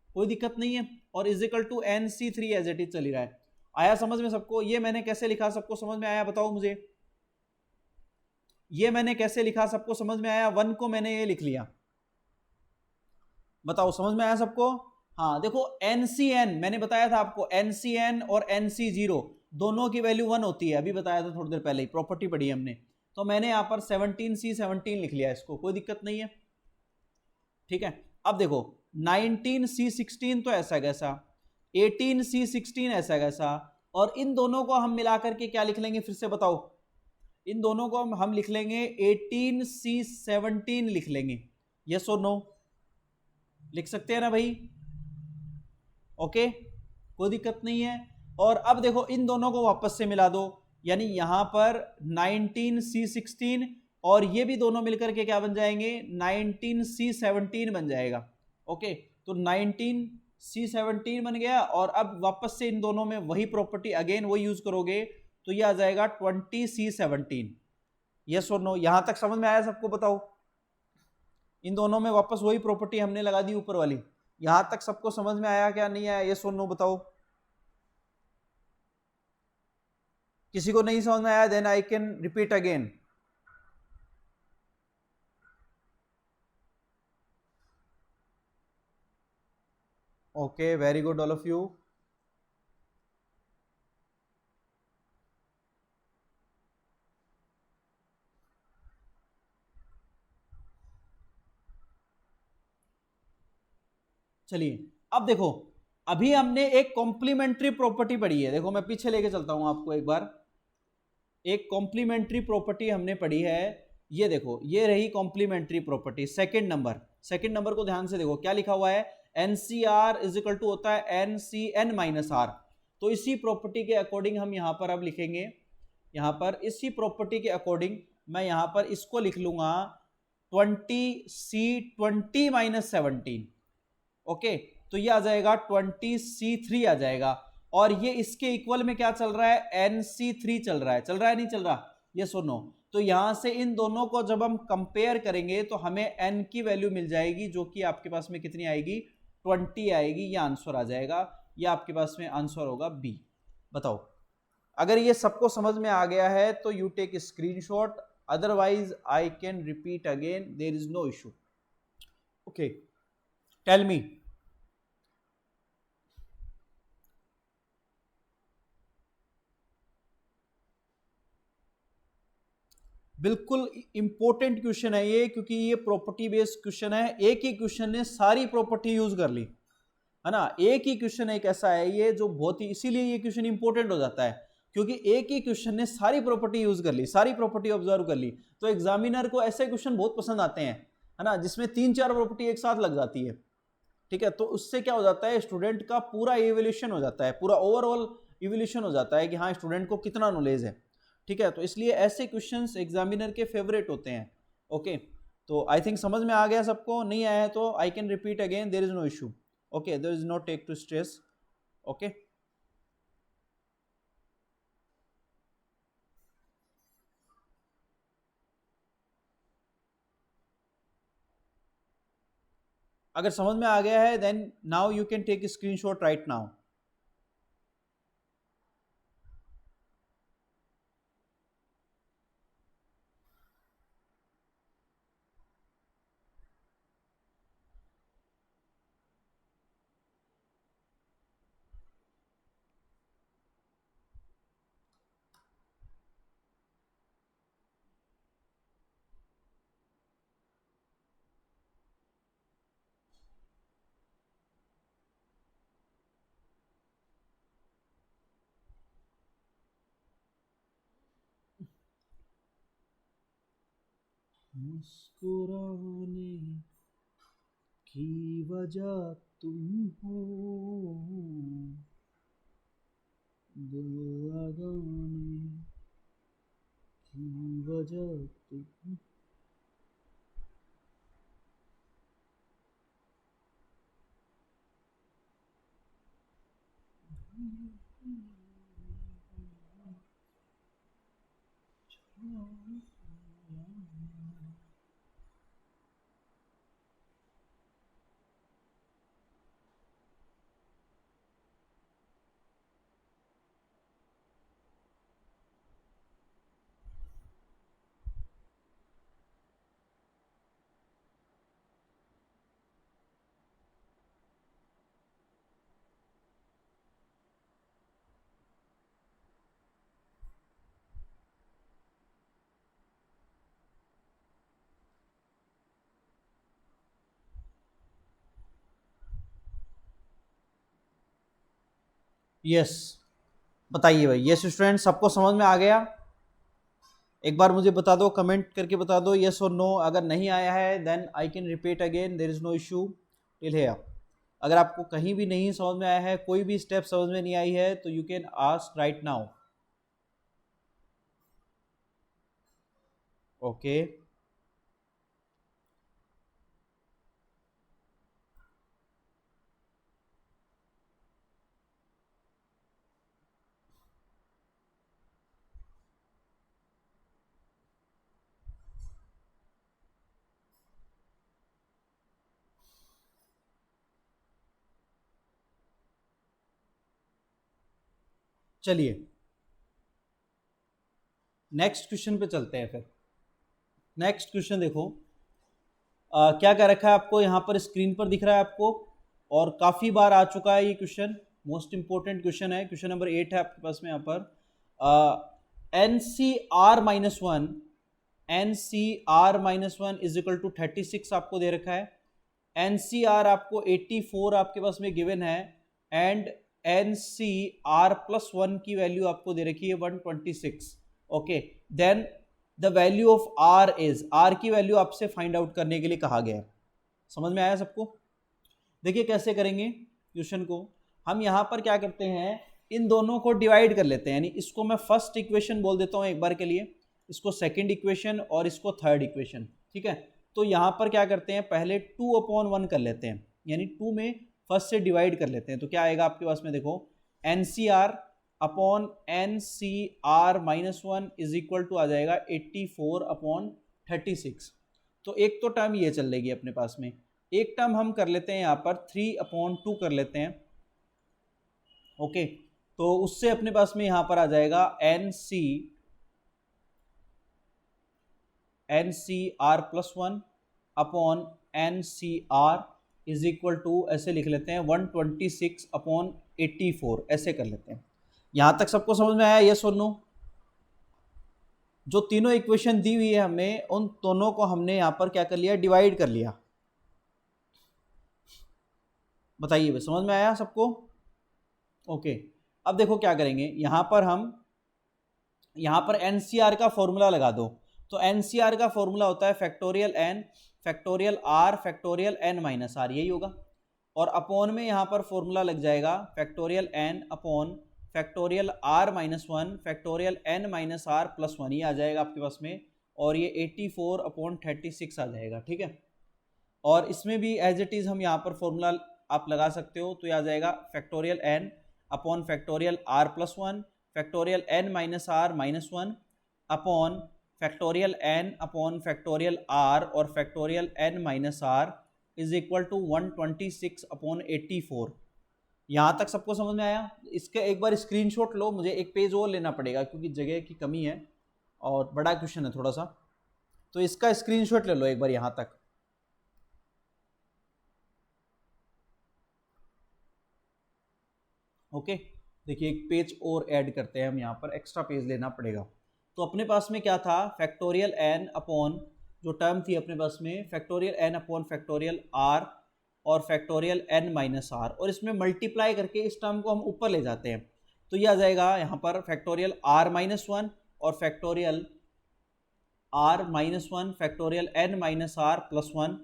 Speaker 1: कोई दिक्कत नहीं है, और is equal to NC3 as it is चली रहा है। आया समझ में सबको? ये मैंने कैसे लिखा, सबको समझ में आया? बताओ मुझे, ये मैंने कैसे लिखा, सबको समझ में आया? 1 को मैंने ये लिख लिया, बताओ समझ में आया सबको? हाँ देखो, NCN मैंने बताया था आपको, NCN और NC0 दोनों की वैल्यू 1 होती है, अभी बताया था थोड़ी देर पहले ही, प्रॉपर्टी पढ़ी हमने, तो मैंने यहां पर 17C17 लिख लिया, इसको कोई दिक्कत नहीं है, ठीक है। अब देखो 19C16 तो ऐसा कैसा, 18C16 ऐसा कैसा, और इन दोनों को हम मिलाकर के क्या लिख लेंगे, फिर से बताओ? इन दोनों को हम लिख लेंगे 18C17 लिख लेंगे। यस और नो? लिख सकते हैं ना भाई? ओके, कोई दिक्कत नहीं है। और अब देखो इन दोनों को वापस से मिला दो, यानी यहां पर 19C16 और ये भी दोनों मिलकर के क्या बन जाएंगे, 19C17 बन जाएगा। ओके, तो 19C17 बन गया, और अब वापस से इन दोनों में वही प्रॉपर्टी अगेन वो यूज करोगे, तो ये आ जाएगा 20C17। यस और नो? यहां तक समझ में आया सबको? बताओ, इन दोनों में वापस वही प्रॉपर्टी हमने लगा दी ऊपर वाली, यहां तक सबको समझ में आया क्या नहीं आया? यस और नो बताओ। किसी को नहीं समझ में आया, then I can repeat again. Okay, very good all of you. चलिए अब देखो, अभी हमने एक कॉम्प्लीमेंट्री प्रॉपर्टी पढ़ी है, देखो मैं पीछे लेके चलता हूं आपको एक बार। एक कॉम्प्लीमेंट्री प्रॉपर्टी हमने पढ़ी है, ये देखो, ये रही कॉम्प्लीमेंट्री प्रॉपर्टी, सेकंड नंबर को ध्यान से देखो, क्या लिखा हुआ है, NCR इज इक्वल टू होता है NCN-R। तो इसी प्रॉपर्टी के अकॉर्डिंग हम यहां पर अब लिखेंगे, यहां पर इसी प्रॉपर्टी के अकॉर्डिंग मैं यहां पर इसको लिख लूंगा 20C20-17। ओके, तो ये आ जाएगा 20C3 आ जाएगा, और ये इसके इक्वल में क्या चल रहा है, NC3 चल रहा है, नहीं चल रहा? ये सुनो, तो यहां से इन दोनों को जब हम कंपेयर करेंगे तो हमें n की वैल्यू मिल जाएगी, जो कि आपके पास में कितनी आएगी, 20 आएगी, ये आंसर आ जाएगा, ये आपके पास में आंसर होगा बी। बताओ, अगर ये सबको समझ में आ गया है तो you take screenshot, otherwise I can repeat again, there is no issue. Okay, tell me. बिल्कुल इंपॉर्टेंट क्वेश्चन है ये, क्योंकि ये प्रॉपर्टी बेस्ड क्वेश्चन है, एक ही क्वेश्चन ने सारी प्रॉपर्टी यूज कर ली है ना, एक ही क्वेश्चन एक ऐसा है ये जो बहुत ही, इसीलिए ये क्वेश्चन इंपॉर्टेंट हो जाता है, क्योंकि एक ही क्वेश्चन ने सारी प्रॉपर्टी यूज कर ली, सारी प्रॉपर्टी ऑब्जर्व कर ली, तो एग्जामिनर को ऐसे क्वेश्चन बहुत पसंद आते हैं, है ना, जिसमें 3-4 प्रॉपर्टी एक साथ लग जाती है, ठीक है। तो उससे क्या हो जाता है, स्टूडेंट का पूरा इवोल्यूशन हो जाता है, पूरा ओवरऑल इवोल्यूशन हो जाता है कि हाँ स्टूडेंट को कितना नॉलेज है, ठीक है। तो इसलिए ऐसे क्वेश्चंस एग्जामिनर के फेवरेट होते हैं। ओके, तो आई थिंक समझ में आ गया सबको, नहीं आया है तो I can repeat again, there is no issue. Okay, there is no take to stress. Okay, अगर समझ में आ गया है then now you can take screenshot right now. मुस्कुराने की वजह तुम हो, दिल लगाने की वजह तुम। यस, बताइए भाई। यस स्टूडेंट, सबको समझ में आ गया? एक बार मुझे बता दो, कमेंट करके बता दो यस और नो। अगर नहीं आया है then I can repeat again, there is no issue till here. अगर आपको कहीं भी नहीं समझ में आया है, कोई भी स्टेप समझ में नहीं आई है, तो you can ask right now. Okay, चलिए नेक्स्ट क्वेश्चन पे चलते हैं फिर। नेक्स्ट क्वेश्चन देखो, क्या क्या रखा है आपको यहाँ पर स्क्रीन पर दिख रहा है आपको, और काफ़ी बार आ चुका है ये क्वेश्चन। मोस्ट इंपॉर्टेंट क्वेश्चन है, क्वेश्चन नंबर 8 है आपके पास में यहाँ पर। N C R minus one, N C R minus one is equal to 36 आपको दे रखा है। एन सी आर आपको 84 आपके पास में गिवन है, and N C R plus one की वैल्यू आपको दे रखी है 126। Okay, then the value of R is, R की वैल्यू आपसे फाइंड आउट करने के लिए कहा गया है। समझ में आया सबको? देखिए कैसे करेंगे क्वेश्चन को। हम यहाँ पर क्या करते हैं, इन दोनों को डिवाइड कर लेते हैं, यानी इसको मैं फर्स्ट इक्वेशन बोल देता हूँ एक बार के लिए, इसको सेकंड इक्वेशन और इसको थर्ड इक्वेशन। ठीक है, तो यहाँ पर क्या करते हैं, पहले 2/1 कर लेते हैं, यानी 2 में फर्स्ट से डिवाइड कर लेते हैं। तो क्या आएगा आपके पास में, देखो N C R upon N C R minus one is equal to आ जाएगा 84/36। तो एक तो टर्म ये चल रहेगी अपने पास में, एक टर्म हम कर लेते हैं यहाँ पर 3/2 कर लेते हैं। ओके, तो उससे अपने पास में यहाँ पर आ जाएगा N C R plus one upon N C R is equal to, ऐसे लिख लेते हैं 126/84, ऐसे कर लेते हैं। यहां तक सबको समझ में आया, यस और नो? जो तीनों इक्वेशन दी हुई है हमें, उन दोनों को हमने यहां पर क्या कर लिया, डिवाइड कर लिया। बताइए समझ में आया सबको? ओके, अब देखो क्या करेंगे, यहां पर हम यहां पर एनसीआर का फॉर्मूला लगा दो। तो एनसीआर का फॉर्मूला होता है factorial N factorial R factorial N minus R, यही होगा। और अपॉन में यहां पर फॉर्मूला लग जाएगा factorial N upon factorial R minus one factorial N minus R plus one, ये आ जाएगा आपके पास में, और ये 84/36 आ जाएगा। ठीक है, और इसमें भी एज इट इज़ हम यहाँ पर फॉर्मूला आप लगा सकते हो, तो ये आ जाएगा factorial N upon factorial R plus one factorial N minus one upon factorial N upon factorial R और factorial N minus R is equal to 126/84। यहाँ तक सबको समझ में आया? इसका एक बार स्क्रीनशॉट लो, मुझे एक पेज और लेना पड़ेगा क्योंकि जगह की कमी है और बड़ा क्वेश्चन है थोड़ा सा, तो इसका स्क्रीनशॉट ले लो एक बार यहाँ तक। ओके, देखिए एक पेज और ऐड करते हैं हम, यहाँ पर एक्स्ट्रा पेज लेना पड़ेगा। तो अपने पास में क्या था, फैक्टोरियल एन अपॉन, जो टर्म थी अपने पास में factorial N upon factorial R और फैक्टोरियल एन माइनस आर, और इसमें मल्टीप्लाई करके इस टर्म को हम ऊपर ले जाते हैं। तो ये आ जाएगा यहाँ पर फैक्टोरियल आर माइनस वन और factorial R minus one factorial N minus R plus one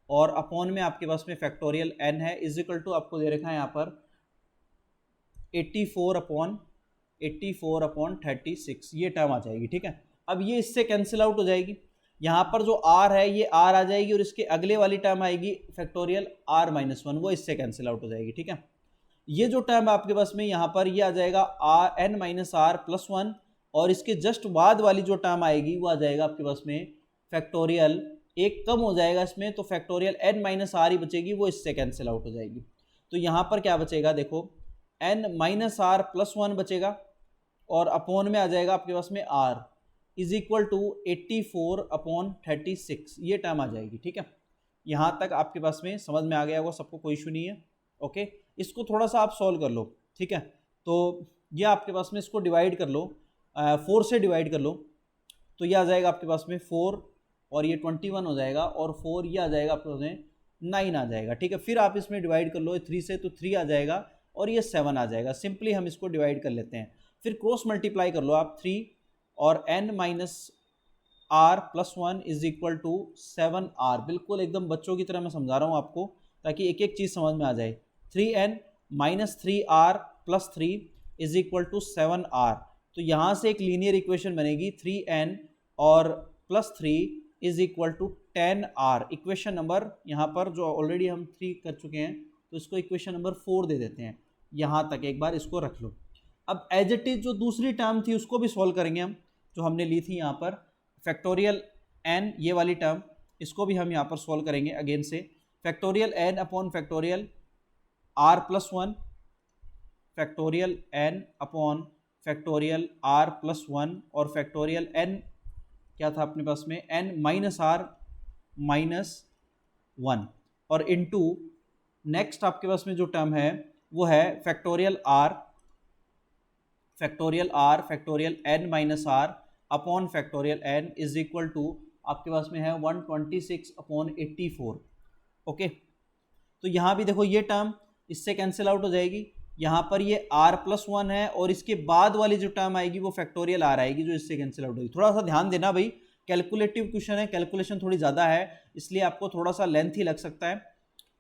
Speaker 1: और अपॉन में आपके पास में फैक्टोरियल एन है इज इक्वल टू आपको दे रखा है यहाँ पर 84 अपॉन 36 ये टर्म आ जाएगी। ठीक है, अब ये इससे कैंसिल आउट हो जाएगी। यहाँ पर जो आर है ये आर आ जाएगी और इसके अगले वाली टर्म आएगी फैक्टोरियल आर माइनस वन, वो इससे कैंसिल आउट हो जाएगी। ठीक है, ये जो टर्म आपके पास में यहाँ पर ये आ जाएगा R N minus R plus one और इसके जस्ट बाद वाली जो टर्म आएगी वो आ जाएगा आपके पास में फैक्टोरियल, एक कम हो जाएगा इसमें तो फैक्टोरियल एन माइनस आर ही बचेगी, वो इससे कैंसिल आउट हो जाएगी। तो यहाँ पर क्या बचेगा देखो N minus R plus one बचेगा और अपॉन में आ जाएगा आपके पास में R is equal to 84 upon 36 ये टर्म आ जाएगी। ठीक है, यहाँ तक आपके पास में समझ में आ गया होगा सबको, कोई इशू नहीं है। ओके, इसको थोड़ा सा आप सॉल्व कर लो। ठीक है, तो ये आपके पास में इसको डिवाइड कर लो, 4 से डिवाइड कर लो तो ये आ जाएगा आपके पास में 4 और ये 21 हो जाएगा और 4 ये आ जाएगा आपके पास में 9 आ जाएगा। ठीक है, फिर आप इसमें डिवाइड कर लो 3 से तो 3 आ जाएगा और ये 7 आ जाएगा। सिंपली हम इसको डिवाइड कर लेते हैं, फिर क्रॉस मल्टीप्लाई कर लो आप 3 और n minus R plus one is equal to 7r। बिल्कुल एकदम बच्चों की तरह मैं समझा रहा हूँ आपको ताकि एक एक चीज़ समझ में आ जाए। 3n minus 3r plus 3 is equal to 7r। तो यहाँ से एक लीनियर इक्वेशन बनेगी 3n और plus 3 is equal to 10r। Equation number यहाँ पर जो ऑलरेडी हम 3 कर चुके हैं तो इसको इक्वेशन नंबर 4 दे देते हैं। यहाँ तक एक बार इसको रख लो। अब एज इट इज जो दूसरी टर्म थी उसको भी सॉल्व करेंगे हम, जो हमने ली थी यहाँ पर फैक्टोरियल n, ये वाली टर्म इसको भी हम यहाँ पर सॉल्व करेंगे अगेन से। Factorial n upon factorial r plus one, factorial n upon factorial r plus one और फैक्टोरियल n क्या था अपने पास में n minus R minus one और इनटू नेक्स्ट आपके पास में जो टर्म है वो है factorial r factorial n minus R upon factorial n is equal to आपके पास में है 126 अपॉन 84। ओके, तो यहाँ भी देखो ये टर्म इससे कैंसिल आउट हो जाएगी। यहाँ पर ये r प्लस वन है और इसके बाद वाली जो टर्म आएगी वो फैक्टोरियल r आएगी जो इससे कैंसिल आउट होगी। थोड़ा सा ध्यान देना भाई, कैलकुलेटिव क्वेश्चन है, कैलकुलेशन थोड़ी ज़्यादा है इसलिए आपको थोड़ा सा लेंथ ही लग सकता है,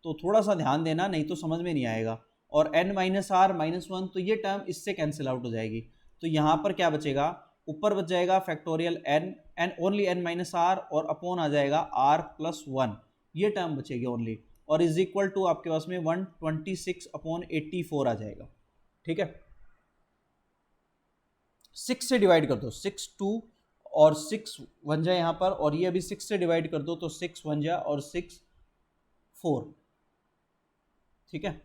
Speaker 1: तो थोड़ा सा ध्यान देना नहीं तो समझ में नहीं आएगा। और n minus R minus one तो ये टर्म इससे कैंसिल आउट हो जाएगी। तो यहाँ पर क्या बचेगा, ऊपर बच जाएगा factorial n only n minus R और अपॉन आ जाएगा r प्लस वन, ये टर्म बचेगी ओनली और इज इक्वल टू आपके पास में 126 अपॉन 84 आ जाएगा। ठीक है, 6 से डिवाइड कर दो, 6 2 और 6 वन जा यहाँ पर और ये अभी 6 से डिवाइड कर दो तो 6 वन जा और 6 4। ठीक है,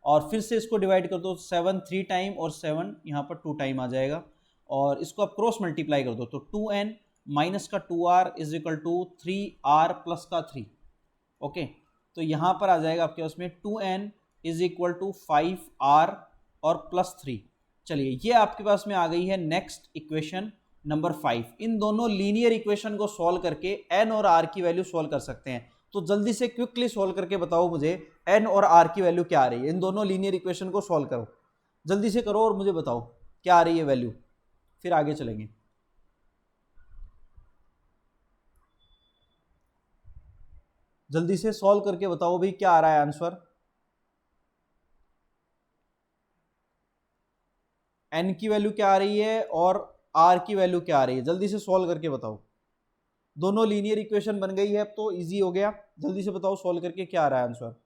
Speaker 1: और फिर से इसको डिवाइड कर दो 7 3 टाइम और 7 यहाँ पर 2 टाइम आ जाएगा और इसको आप क्रॉस मल्टीप्लाई कर दो तो 2n माइनस का 2r is equal to 3r plus का 3। ओके, तो यहाँ पर आ जाएगा आपके पास में 2n is equal to 5r और प्लस 3। चलिए ये आपके पास में आ गई है नेक्स्ट इक्वेशन नंबर 5। इन दोनों लीनियर इक्वेशन को सॉल्व करके n और r की वैल्यू सॉल्व कर सकते हैं। तो जल्दी से क्विकली सॉल्व करके बताओ मुझे n और r की वैल्यू क्या आ रही है। इन दोनों लीनियर इक्वेशन को सॉल्व करो, जल्दी से करो और मुझे बताओ क्या आ रही है वैल्यू, फिर आगे चलेंगे। जल्दी से सॉल्व करके बताओ भाई क्या आ रहा है आंसर। n की वैल्यू क्या आ रही है और r की वैल्यू क्या आ रही है, जल्दी से सॉल्व करके बताओ। दोनों लीनियर इक्वेशन बन गई है अब तो इजी हो गया, जल्दी से बताओ सॉल्व करके क्या आ रहा है आंसर।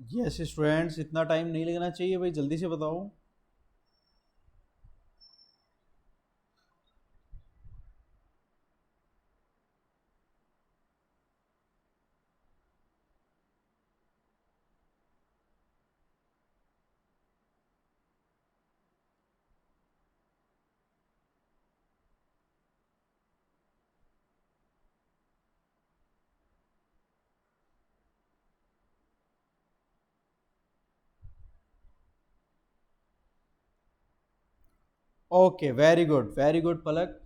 Speaker 1: यस स्टूडेंट्स, इतना टाइम नहीं लगना चाहिए भाई, जल्दी से बताओ। ओके, वेरी गुड पलक,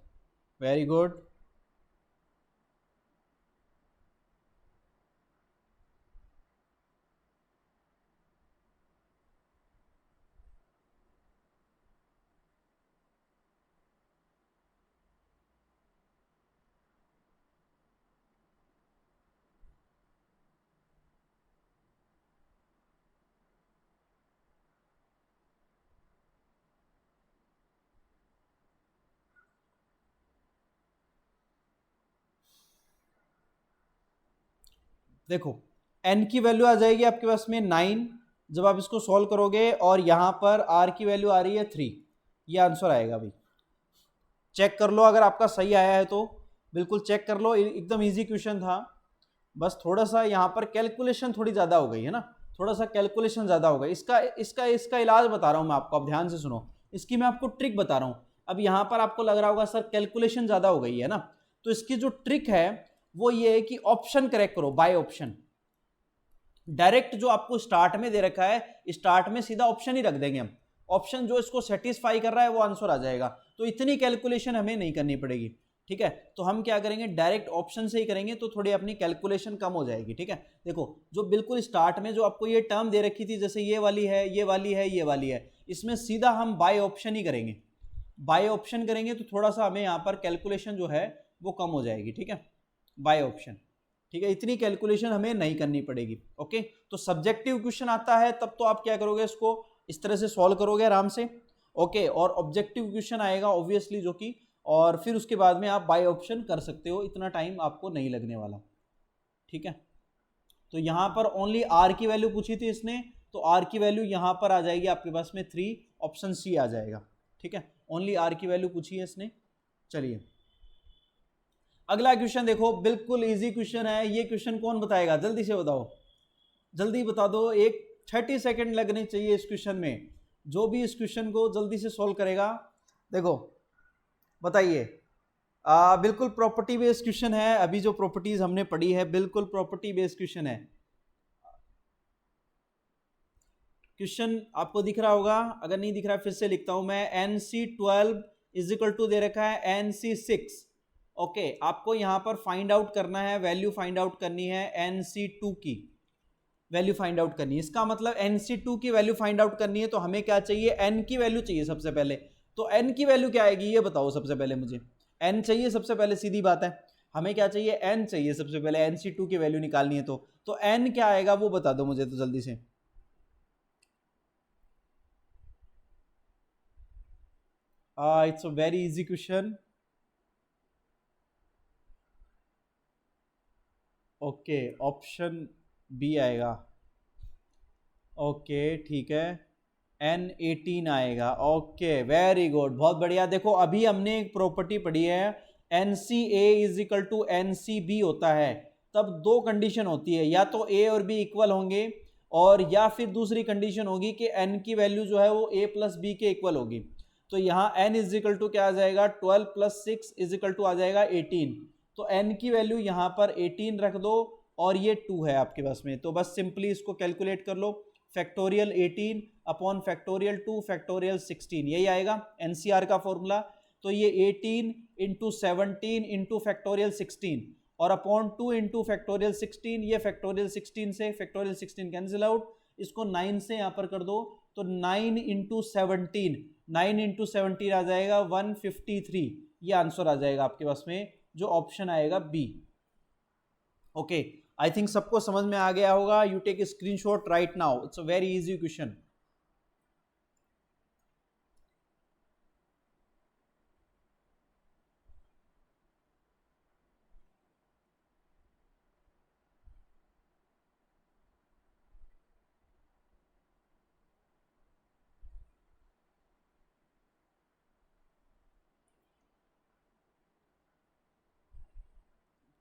Speaker 1: वेरी गुड। देखो n की वैल्यू आ जाएगी आपके पास में 9 जब आप इसको सॉल्व करोगे, और यहां पर r की वैल्यू आ रही है 3। ये आंसर आएगा भाई, चेक कर लो अगर आपका सही आया है तो, बिल्कुल चेक कर लो, एकदम इजी क्वेश्चन था। बस थोड़ा सा यहाँ पर कैलकुलेशन थोड़ी ज़्यादा हो गई है ना, थोड़ा सा कैलकुलेशन ज़्यादा हो गई। इसका इसका इसका इलाज बता रहा हूँ मैं आपको, अब ध्यान से सुनो, इसकी मैं आपको ट्रिक बता रहा हूँ। अब यहाँ पर आपको लग रहा होगा सर कैलकुलेशन ज़्यादा हो गई है ना, तो इसकी जो ट्रिक है वो ये है कि ऑप्शन करेक्ट करो, बाय ऑप्शन। डायरेक्ट जो आपको स्टार्ट में दे रखा है, स्टार्ट में सीधा ऑप्शन ही रख देंगे हम, ऑप्शन जो इसको सेटिस्फाई कर रहा है वो आंसर आ जाएगा, तो इतनी कैलकुलेशन हमें नहीं करनी पड़ेगी। ठीक है, तो हम क्या करेंगे, डायरेक्ट ऑप्शन से ही करेंगे, तो थोड़ी अपनी कैलकुलेशन कम हो जाएगी। ठीक है, देखो जो बिल्कुल स्टार्ट में जो आपको ये टर्म दे रखी थी, जैसे ये वाली है, ये वाली है, ये वाली है, इसमें सीधा हम बाय ऑप्शन ही करेंगे। बाय ऑप्शन करेंगे तो थोड़ा सा हमें यहाँ पर कैलकुलेशन जो है वो कम हो जाएगी। ठीक है, बाय ऑप्शन। ठीक है, इतनी कैलकुलेशन हमें नहीं करनी पड़ेगी। ओके, तो सब्जेक्टिव क्वेश्चन आता है तब तो आप क्या करोगे, इसको इस तरह से सॉल्व करोगे आराम से। ओके, और ऑब्जेक्टिव क्वेश्चन आएगा ऑब्वियसली जो कि, और फिर उसके बाद में आप बाय ऑप्शन कर सकते हो, इतना टाइम आपको नहीं लगने वाला। ठीक है, तो यहाँ पर ओनली आर की वैल्यू पूछी थी इसने, तो आर की वैल्यू यहाँ पर आ जाएगी आपके पास में 3, ऑप्शन सी आ जाएगा। ठीक है, ओनली आर की वैल्यू पूछी है इसने। चलिए अगला क्वेश्चन देखो, बिल्कुल इजी क्वेश्चन है ये। क्वेश्चन कौन बताएगा, जल्दी से बताओ, जल्दी बता दो, एक 30 सेकंड लगने चाहिए इस क्वेश्चन में, जो भी इस क्वेश्चन को जल्दी से सॉल्व करेगा। देखो बताइए, बिल्कुल प्रॉपर्टी बेस्ड क्वेश्चन है, अभी जो प्रॉपर्टीज हमने पढ़ी है बिल्कुल प्रॉपर्टी बेस्ड क्वेश्चन है। क्वेश्चन आपको दिख रहा होगा, अगर नहीं दिख रहा फिर से लिखता हूं मैं, NC12 इज इक्वल टू दे रखा है NC6। ओके, आपको यहां पर फाइंड आउट करना है, वैल्यू फाइंड आउट करनी है NC2 की, वैल्यू फाइंड आउट करनी है। इसका मतलब NC2 की वैल्यू फाइंड आउट करनी है, तो हमें क्या चाहिए, n की वैल्यू चाहिए सबसे पहले। तो n की वैल्यू क्या आएगी ये बताओ सबसे पहले मुझे, n चाहिए सबसे पहले, सीधी बात है, हमें क्या चाहिए, n चाहिए सबसे पहले, NC2 की वैल्यू निकालनी है। तो n क्या आएगा वो बता दो मुझे तो जल्दी से। It's a very easy question. Okay, option B आएगा। ओके ठीक है, N18 आएगा। ओके वेरी गुड, बहुत बढ़िया। देखो अभी हमने एक प्रॉपर्टी पढ़ी है, NCA is equal to NCB होता है, तब दो कंडीशन होती है, या तो A और B इक्वल होंगे, और या फिर दूसरी कंडीशन होगी कि N की वैल्यू जो है वो A प्लस B के इक्वल होगी। तो यहाँ N इज इक्वल टू क्या आ जाएगा, 12 प्लस 6 इज इक्वल टू आ जाएगा 18। तो N की वैल्यू यहाँ पर 18 रख दो, और ये 2 है आपके पास में, तो बस सिंपली इसको कैलकुलेट कर लो, फैक्टोरियल 18 अपॉन फैक्टोरियल 2 फैक्टोरियल 16, यही आएगा एनसीआर का फॉर्मूला। तो ये 18 इंटू 17 इंटू फैक्टोरियल 16 और अपॉन 2 इंटू फैक्टोरियल 16, ये फैक्टोरियल 16 से फैक्टोरियल 16 कैंसिल आउट, इसको 9 से यहाँ पर कर दो, तो 9 इंटू 17, 9 इंटू 17 आ जाएगा 153, ये आंसर आ जाएगा आपके पास में, जो ऑप्शन आएगा बी। ओके, आई थिंक सबको समझ में आ गया होगा। You take screenshot right now, it's a very easy question.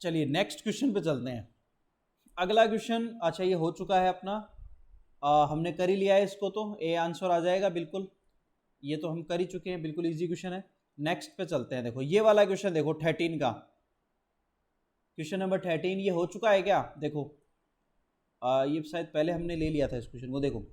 Speaker 1: चलिए नेक्स्ट क्वेश्चन पे चलते हैं। अगला क्वेश्चन, अच्छा ये हो चुका है अपना, हमने कर ही लिया है इसको, तो ए आंसर आ जाएगा बिल्कुल, ये तो हम कर ही चुके हैं, बिल्कुल इजी क्वेश्चन है। नेक्स्ट पे चलते हैं। देखो ये वाला क्वेश्चन देखो 13 का, क्वेश्चन नंबर 13, ये हो चुका है क्या, देखो ये शायद पहले हमने ले लिया था इस क्वेश्चन को, देखो।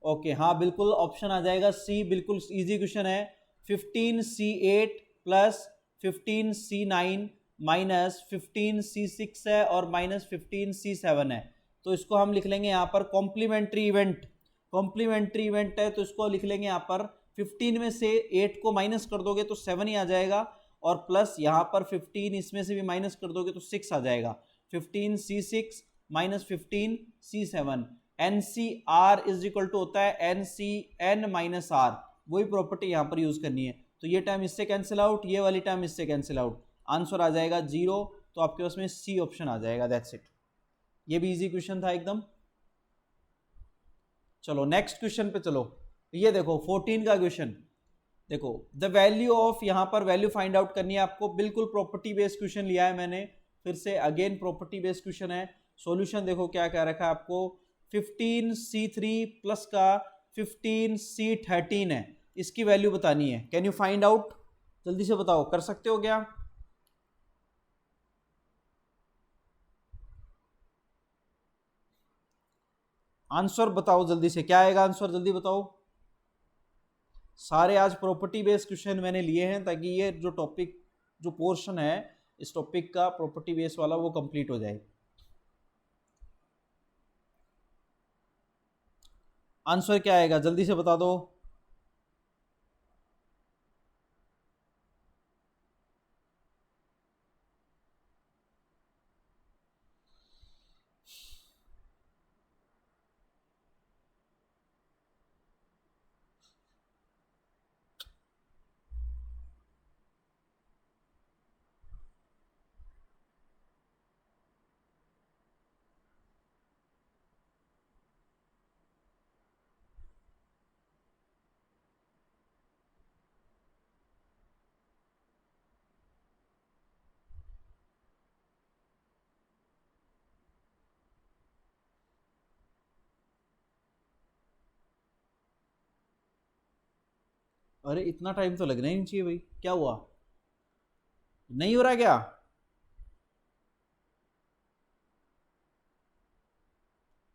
Speaker 1: ओके हाँ बिल्कुल ऑप्शन आ जाएगा सी, बिल्कुल इजी क्वेश्चन है। 15C8 plus 15C9 minus 15C6 है और माइनस 15C7 है, तो इसको हम लिख लेंगे यहाँ पर कॉम्प्लीमेंट्री इवेंट। कॉम्प्लीमेंट्री इवेंट है तो इसको लिख लेंगे यहाँ पर 15 में से 8 को माइनस कर दोगे तो 7 ही आ जाएगा, और प्लस यहाँ पर 15 इसमें से भी माइनस कर दोगे तो 6 आ जाएगा। 15C6 minus 15C7, NCR is equal to होता है NCN माइनस R, वही प्रॉपर्टी यहाँ पर यूज करनी है। तो ये टर्म इससे कैंसिल आउट, ये वाली टर्म इससे कैंसिल आउट, आंसर आ जाएगा 0। तो आपके पास में सी ऑप्शन आ जाएगा, दैट्स इट। ये भी इजी क्वेश्चन था एकदम। चलो नेक्स्ट क्वेश्चन पे चलो। ये देखो 14 का क्वेश्चन देखो, द वैल्यू ऑफ, यहाँ पर वैल्यू फाइंड आउट करनी है आपको, बिल्कुल प्रॉपर्टी बेस्ड क्वेश्चन लिया है मैंने, फिर से अगेन प्रॉपर्टी बेस्ड क्वेश्चन है। सॉल्यूशन देखो क्या क्या रखा है आपको, 15C3 प्लस का 15C13 है, इसकी वैल्यू बतानी है। कैन यू फाइंड आउट, जल्दी से बताओ, कर सकते हो क्या? आंसर बताओ जल्दी से, क्या आएगा आंसर, जल्दी बताओ। सारे आज प्रॉपर्टी बेस्ड क्वेश्चन मैंने लिए हैं ताकि ये जो टॉपिक, जो पोर्शन है इस टॉपिक का प्रॉपर्टी बेस्ड वाला, वो कंप्लीट हो जाए। आंसर क्या आएगा जल्दी से बता दो। अरे इतना टाइम तो लगना ही नहीं चाहिए भाई, क्या हुआ, नहीं हो रहा क्या?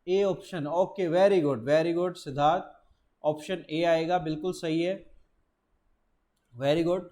Speaker 1: A option, okay very good Siddharth, option A आएगा, बिल्कुल सही है, वेरी गुड।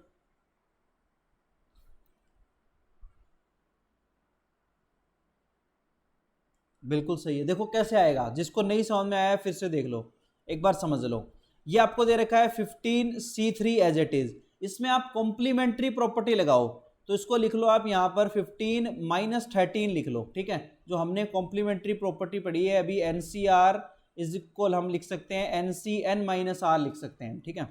Speaker 1: बिल्कुल सही है। देखो कैसे आएगा, जिसको नहीं समझ में आया फिर से देख लो, एक बार समझ लो। ये आपको दे रखा है 15C3 एज इट इज, इसमें आप कॉम्प्लीमेंट्री प्रॉपर्टी लगाओ, तो इसको लिख लो आप यहाँ पर 15 माइनस 13 लिख लो, ठीक है। जो हमने कॉम्प्लीमेंट्री प्रॉपर्टी पढ़ी है अभी, NCR इज इक्वल हम लिख सकते हैं NCN माइनस R लिख सकते हैं, ठीक है।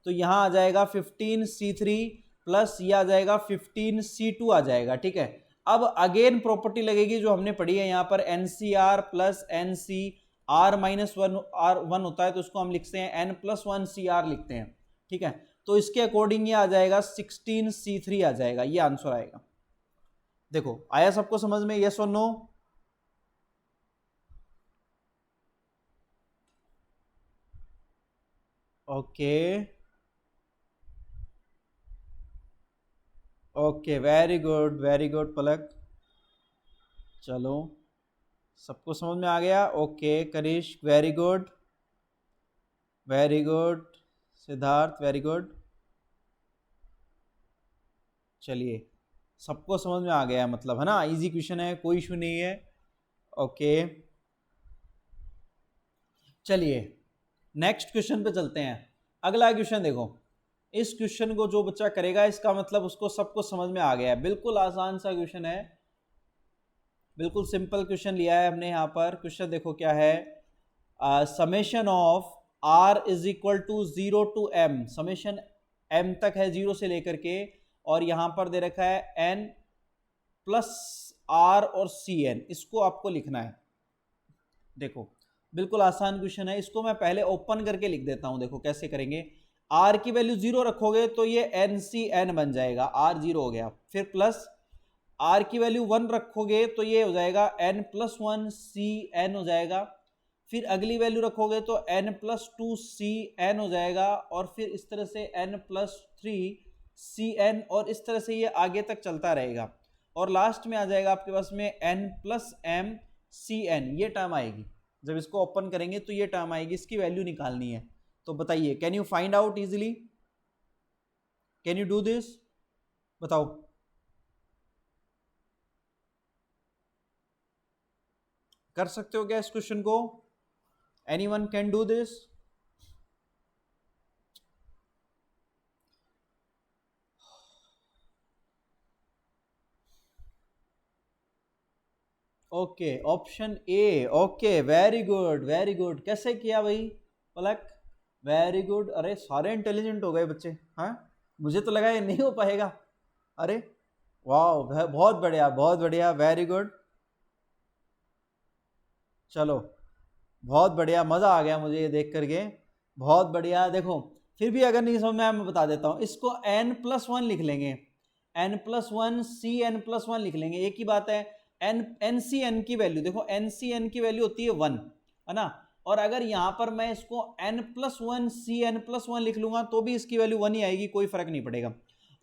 Speaker 1: तो यहाँ आ जाएगा 15C3 प्लस ये आ जाएगा 15C2 आ जाएगा, ठीक है। अब अगेन प्रॉपर्टी लगेगी जो हमने पढ़ी है यहाँ पर, NCR plus NCR minus one होता है, तो उसको हम लिखते हैं N+1CR लिखते हैं, ठीक है। तो इसके अकॉर्डिंग ये आ जाएगा 16C3 आ जाएगा, ये आंसर आएगा। देखो आया सबको समझ में, यस और no? Okay okay very good Palak, चलो सबको समझ में आ गया। Okay Karish very good Siddharth very good, चलिए सबको समझ में आ गया मतलब, है ना, इजी क्वेश्चन है, कोई इशू नहीं है। ओके चलिए नेक्स्ट क्वेश्चन पे चलते हैं। अगला क्वेश्चन देखो, इस क्वेश्चन को जो बच्चा करेगा इसका मतलब उसको सब कुछ समझ में आ गया है, बिल्कुल आसान सा क्वेश्चन है, बिल्कुल सिंपल क्वेश्चन लिया है हमने यहाँ पर। क्वेश्चन देखो क्या है, summation of R is equal to 0 to M, summation M तक है 0 से लेकर के, और यहाँ पर दे रखा है N प्लस R और CN, इसको आपको लिखना है। देखो बिल्कुल आसान क्वेश्चन है, इसको मैं पहले ओपन करके लिख देता हूं, देखो कैसे करेंगे। R की वैल्यू 0 रखोगे तो ये NCN बन जाएगा, R 0 हो गया, फिर प्लस R की वैल्यू 1 रखोगे तो ये हो जाएगा N+1CN हो जाएगा, फिर अगली वैल्यू रखोगे तो N+2CN हो जाएगा, और फिर इस तरह से N+3CN, और इस तरह से ये आगे तक चलता रहेगा, और लास्ट में आ जाएगा आपके पास में N+MCN, ये टर्म आएगी, जब इसको ओपन करेंगे तो ये टर्म आएगी, इसकी वैल्यू निकालनी है। तो बताइए, can you find out easily? Can you do this? बताओ। कर सकते हो क्या इस क्वेश्चन को? Anyone can do this? Okay, option A. Okay, very good very good. कैसे किया भाई पलक? Very good. अरे सारे इंटेलिजेंट हो गए बच्चे। हाँ, मुझे तो लगा ये नहीं हो पाएगा। अरे वाह, बहुत बढ़िया बहुत बढ़िया, वेरी गुड। चलो बहुत बढ़िया, मज़ा आ गया मुझे ये देख करके, बहुत बढ़िया। देखो फिर भी अगर नहीं समझ में आया मैं बता देता हूँ, इसको n+1 लिख लेंगे, n+1 cn+1 लिख लेंगे, एक ही बात है। nc n की वैल्यू देखो, nc n की वैल्यू होती है 1, है ना। और अगर यहाँ पर मैं इसको n+1 cn+1 लिख लूंगा तो भी इसकी वैल्यू 1 ही आएगी, कोई फर्क नहीं पड़ेगा।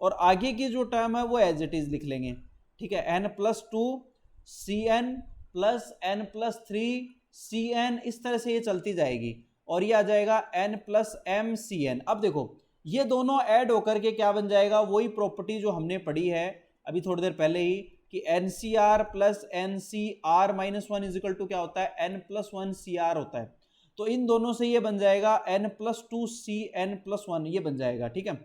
Speaker 1: और आगे की जो टर्म है वो एज इट इज लिख लेंगे, ठीक है। n+2 cn plus n+3 cn, इस तरह से ये चलती जाएगी और ये आ जाएगा n+m cn। अब देखो ये दोनों ऐड होकर के क्या बन जाएगा, वही प्रॉपर्टी जो हमने पढ़ी है अभी थोड़ी देर पहले ही, कि NCR plus NCR-1 is equal to क्या होता है, n+1 CR होता है। तो इन दोनों से ये बन जाएगा n+2 CN+1, ये बन जाएगा, ठीक है।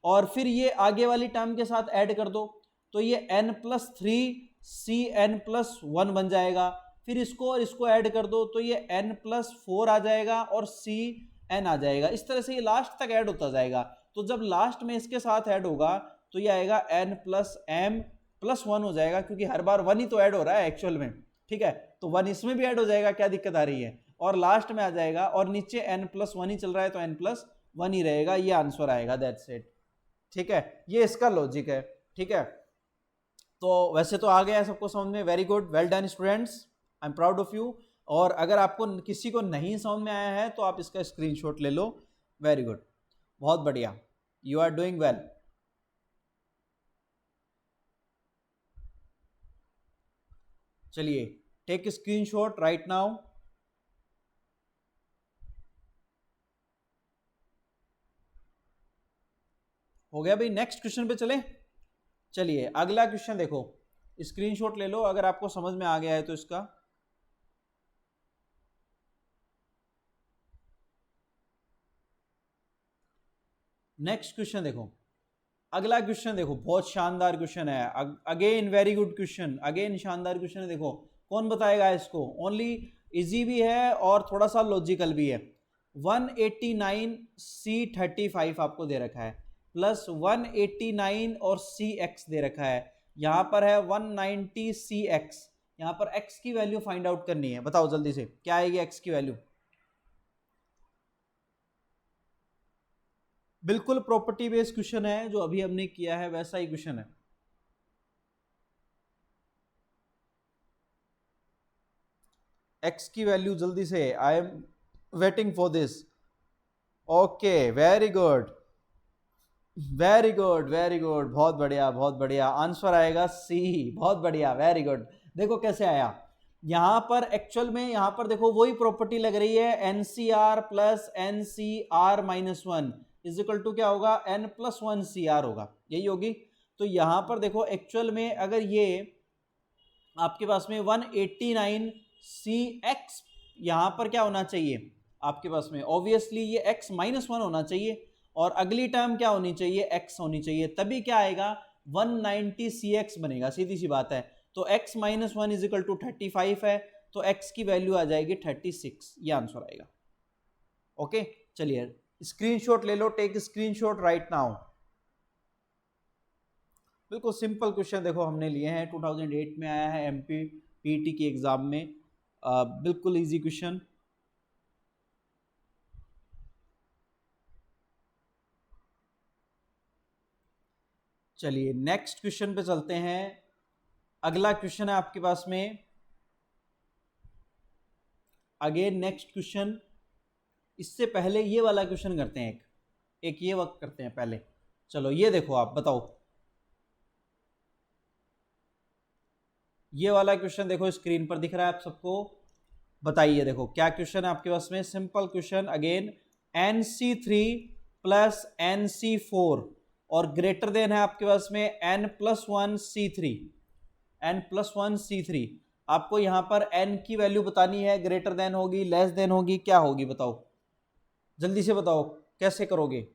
Speaker 1: और फिर ये आगे वाली टर्म के साथ ऐड कर दो तो ये n+3 CN+1 बन जाएगा। फिर इसको और इसको ऐड कर दो तो ये n+4 आ जाएगा और CN आ जाएगा। इस तरह से ये लास्ट तक ऐड होता जाएगा। तो जब लास्ट में इसके साथ ऐड होगा तो ये आएगा n+m+1 हो जाएगा, क्योंकि हर बार 1 ही तो ऐड हो रहा है एक्चुअल में, ठीक है। तो 1 इसमें भी ऐड हो जाएगा, क्या दिक्कत आ रही है, और लास्ट में आ जाएगा, और नीचे n+1 ही चल रहा है तो n+1 ही रहेगा, ये आंसर आएगा, दैट्स इट, ठीक है। ये इसका लॉजिक है, ठीक है। तो वैसे तो आ गया है सबको समझ में, very good, well done students, I am proud of you. और अगर आपको किसी को नहीं समझ में आया है तो आप इसका स्क्रीनशॉट ले लो, वेरी गुड, बहुत बढ़िया, यू आर डूइंग वेल। चलिए, टेक स्क्रीनशॉट राइट नाउ। हो गया भाई, नेक्स्ट क्वेश्चन पे चले। चलिए अगला क्वेश्चन देखो, स्क्रीनशॉट ले लो अगर आपको समझ में आ गया है तो इसका। नेक्स्ट क्वेश्चन देखो, अगला क्वेश्चन देखो, बहुत शानदार क्वेश्चन है, again very good question, again शानदार क्वेश्चन है। देखो कौन बताएगा इसको, ओनली इजी भी है और थोड़ा सा लॉजिकल भी है। 189C35 आपको दे रखा है, प्लस 189 और CX दे रखा है, यहाँ पर है 190CX। यहाँ पर X की वैल्यू फाइंड आउट करनी है, बताओ जल्दी से क्या आएगी X की वैल्यू। बिल्कुल प्रॉपर्टी बेस्ड क्वेश्चन है, जो अभी हमने किया है वैसा ही क्वेश्चन है। X की वैल्यू जल्दी से, I am waiting for this. Okay, very good very good very good, बहुत बढ़िया बहुत बढ़िया, आंसर आएगा C, बहुत बढ़िया, वेरी गुड। देखो कैसे आया, यहां पर एक्चुअल में यहां पर देखो वही प्रॉपर्टी लग रही है, NCR plus NCR-1 is equal to क्या होगा, n+1 CR होगा, यही होगी। तो यहां पर देखो एक्चुअल में अगर ये आपके पास में 189CX, यहां पर क्या होना चाहिए आपके पास में, ऑब्वियसली ये X-1 होना चाहिए, और अगली टर्म क्या होनी चाहिए, X होनी चाहिए, तभी क्या आएगा 190CX बनेगा, सीधी सी बात है। तो X-1 इज इक्वल टू 35 है, तो X की वैल्यू आ जाएगी 36, ये आंसर आएगा। ओके, चलिए स्क्रीनशॉट ले लो, टेक स्क्रीनशॉट राइट नाउ। बिल्कुल सिंपल क्वेश्चन देखो हमने लिए हैं, 2008 में आया है MPPT की एग्जाम में, बिल्कुल इजी क्वेश्चन। चलिए नेक्स्ट क्वेश्चन पे चलते हैं। अगला क्वेश्चन है आपके पास में, अगेन नेक्स्ट क्वेश्चन। इससे पहले ये वाला क्वेश्चन करते हैं, एक ये वक्त करते हैं पहले। चलो ये देखो, आप बताओ, ये वाला क्वेश्चन देखो स्क्रीन पर दिख रहा है आप सबको। बताइए, देखो क्या क्वेश्चन है आपके पास में, simple question again, NC3 plus NC4 और ग्रेटर देन है आपके पास में N+1C3, N+1C3। आपको यहां पर N की वैल्यू बतानी है, ग्रेटर देन होगी, लेस देन होगी, क्या होगी बताओ, जल्दी से बताओ कैसे करोगे।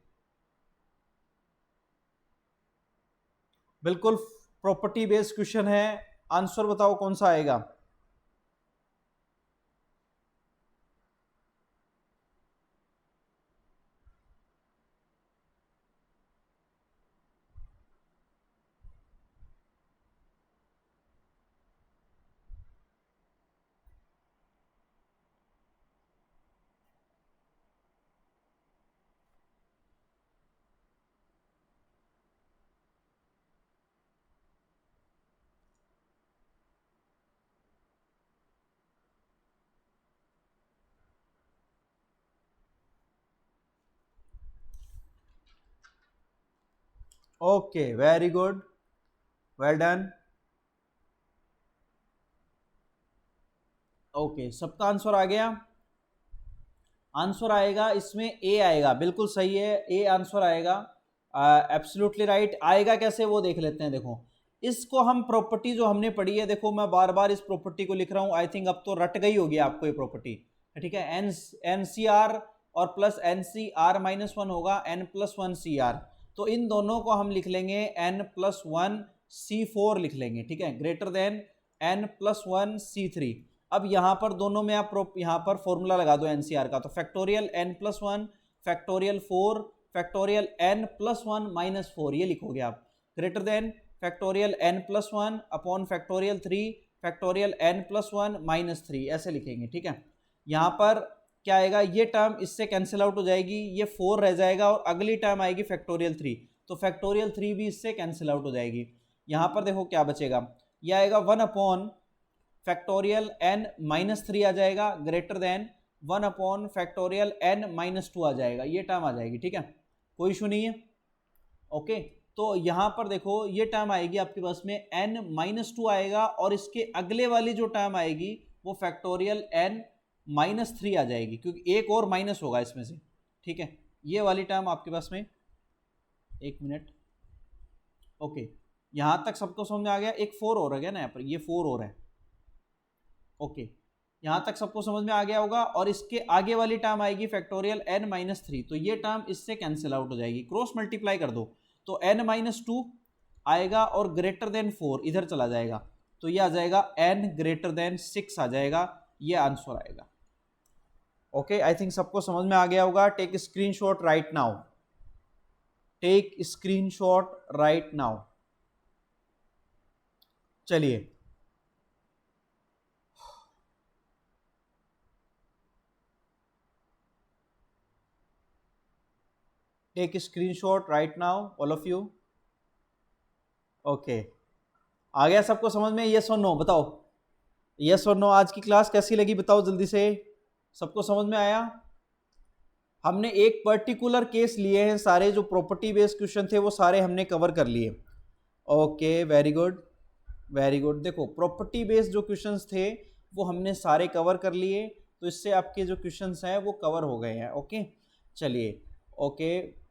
Speaker 1: बिल्कुल प्रॉपर्टी बेस्ड क्वेश्चन है, आंसर बताओ कौन सा आएगा। Okay very good, well done. Okay सबका आंसर आ गया, आंसर आएगा इसमें ए आएगा, बिल्कुल सही है, ए आंसर आएगा, एब्सोल्युटली राइट। आएगा कैसे वो देख लेते हैं। देखो इसको हम प्रॉपर्टी जो हमने पढ़ी है, देखो मैं बार बार इस प्रॉपर्टी को लिख रहा हूं, आई थिंक अब तो रट गई होगी आपको ये प्रॉपर्टी, ठीक है। एन सी आर और plus N C R minus one होगा N+1 CR, तो इन दोनों को हम लिख लेंगे N+1 C4 लिख लेंगे, ठीक है, ग्रेटर देन N+1 C3। अब यहां पर दोनों में आप यहां पर फॉर्मूला लगा दो एनसीआर का, तो factorial N+1 factorial 4 factorial N+1 - 4 ये लिखोगे आप, greater than factorial N+1 upon factorial 3 factorial N+1 - 3 ऐसे लिखेंगे, ठीक है। यहां पर क्या आएगा, ये टर्म इससे कैंसिल आउट हो जाएगी, ये 4 रह जाएगा और अगली टर्म आएगी फैक्टोरियल 3, तो फैक्टोरियल 3 भी इससे कैंसिल आउट हो जाएगी। यहां पर देखो क्या बचेगा, ये आएगा 1 अपॉन फैक्टोरियल N-3 आ जाएगा, greater than 1 upon factorial N-2 आ जाएगा, ये टर्म आ जाएगी, ठीक है, कोई इशू नहीं है। ओके तो यहां पर देखो ये टर्म आएगी आपके पास में N-2 आएगा और इसके अगले वाली जो टर्म आएगी वो फैक्टोरियल N-3 आ जाएगी, क्योंकि एक और माइनस होगा इसमें से, ठीक है। ये वाली टर्म आपके पास में, एक मिनट, ओके यहां तक सबको समझ में आ गया। एक 4 और है गया ना यहाँ पर, ये 4 और है, ओके यहां तक सबको समझ में आ गया होगा। और इसके आगे वाली टर्म आएगी फैक्टोरियल N-3, तो ये टर्म इससे कैंसिल आउट हो जाएगी, क्रॉस मल्टीप्लाई कर दो तो N-2 आएगा और ग्रेटर देन 4 इधर चला जाएगा, तो ये आ जाएगा N greater than 6 आ जाएगा, ये आंसर आएगा। ओके आई थिंक सबको समझ में आ गया होगा। Take screenshot right now, take screenshot right now. चलिए take screenshot right now all of you. Okay आ गया सबको समझ में, यस और नो बताओ, यस और नो। आज की क्लास कैसी लगी बताओ जल्दी से, सबको समझ में आया। हमने एक पर्टिकुलर केस लिए हैं, सारे जो प्रॉपर्टी बेस्ड क्वेश्चन थे वो सारे हमने कवर कर लिए। Okay very good very good. देखो प्रॉपर्टी बेस्ड जो क्वेश्चंस थे वो हमने सारे कवर कर लिए, तो इससे आपके जो क्वेश्चंस हैं वो कवर हो गए हैं। ओके चलिए, ओके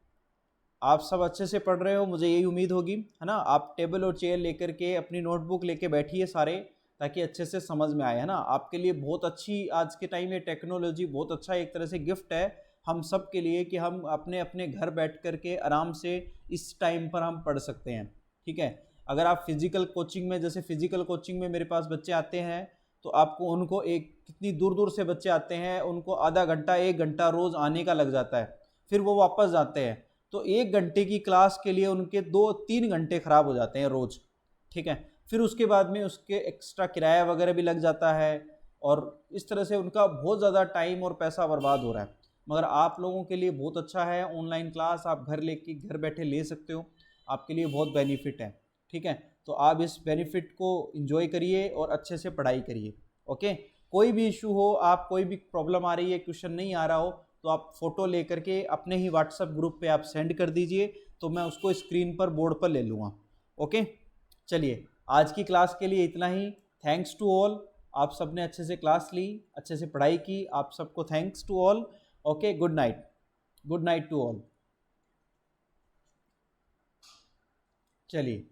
Speaker 1: आप सब अच्छे से पढ़ रहे हो मुझे यही उम्मीद होगी, है ना। आप टेबल और चेयर लेकर के अपनी नोटबुक लेके बैठिए सारे, ताकि अच्छे से समझ में आए, है ना। आपके लिए बहुत अच्छी आज के टाइम में टेक्नोलॉजी बहुत अच्छा एक तरह से गिफ्ट है हम सब के लिए, कि हम अपने अपने घर बैठ कर के आराम से इस टाइम पर हम पढ़ सकते हैं, ठीक है। अगर आप फिजिकल कोचिंग में, जैसे फिजिकल कोचिंग में मेरे पास बच्चे आते हैं, तो आपको उनको एक कितनी दूर दूर से बच्चे आते हैं, उनको आधा घंटा 1 घंटा रोज़ आने का लग जाता है, फिर वो वापस जाते हैं, तो 1 घंटे की क्लास के लिए उनके 2-3 घंटे खराब हो जाते हैं रोज़, ठीक है। फिर उसके बाद में उसके एक्स्ट्रा किराया वगैरह भी लग जाता है, और इस तरह से उनका बहुत ज़्यादा टाइम और पैसा बर्बाद हो रहा है। मगर आप लोगों के लिए बहुत अच्छा है ऑनलाइन क्लास, आप घर बैठे ले सकते हो, आपके लिए बहुत बेनिफिट है, ठीक है। तो आप इस बेनिफिट को एंजॉय करिए और अच्छे से पढ़ाई करिए। ओके कोई भी इशू हो, आप कोई भी प्रॉब्लम आ रही है, क्वेश्चन नहीं आ रहा हो, तो आप फोटो लेकर के अपने ही व्हाट्सएप ग्रुप पे आप सेंड कर दीजिए, तो मैं उसको स्क्रीन पर बोर्ड पर ले लूँगा। ओके चलिए आज की क्लास के लिए इतना ही। थैंक्स टू ऑल, आप सबने अच्छे से क्लास ली, अच्छे से पढ़ाई की, आप सबको thanks to all. Okay, good night, good night to all. चलिए।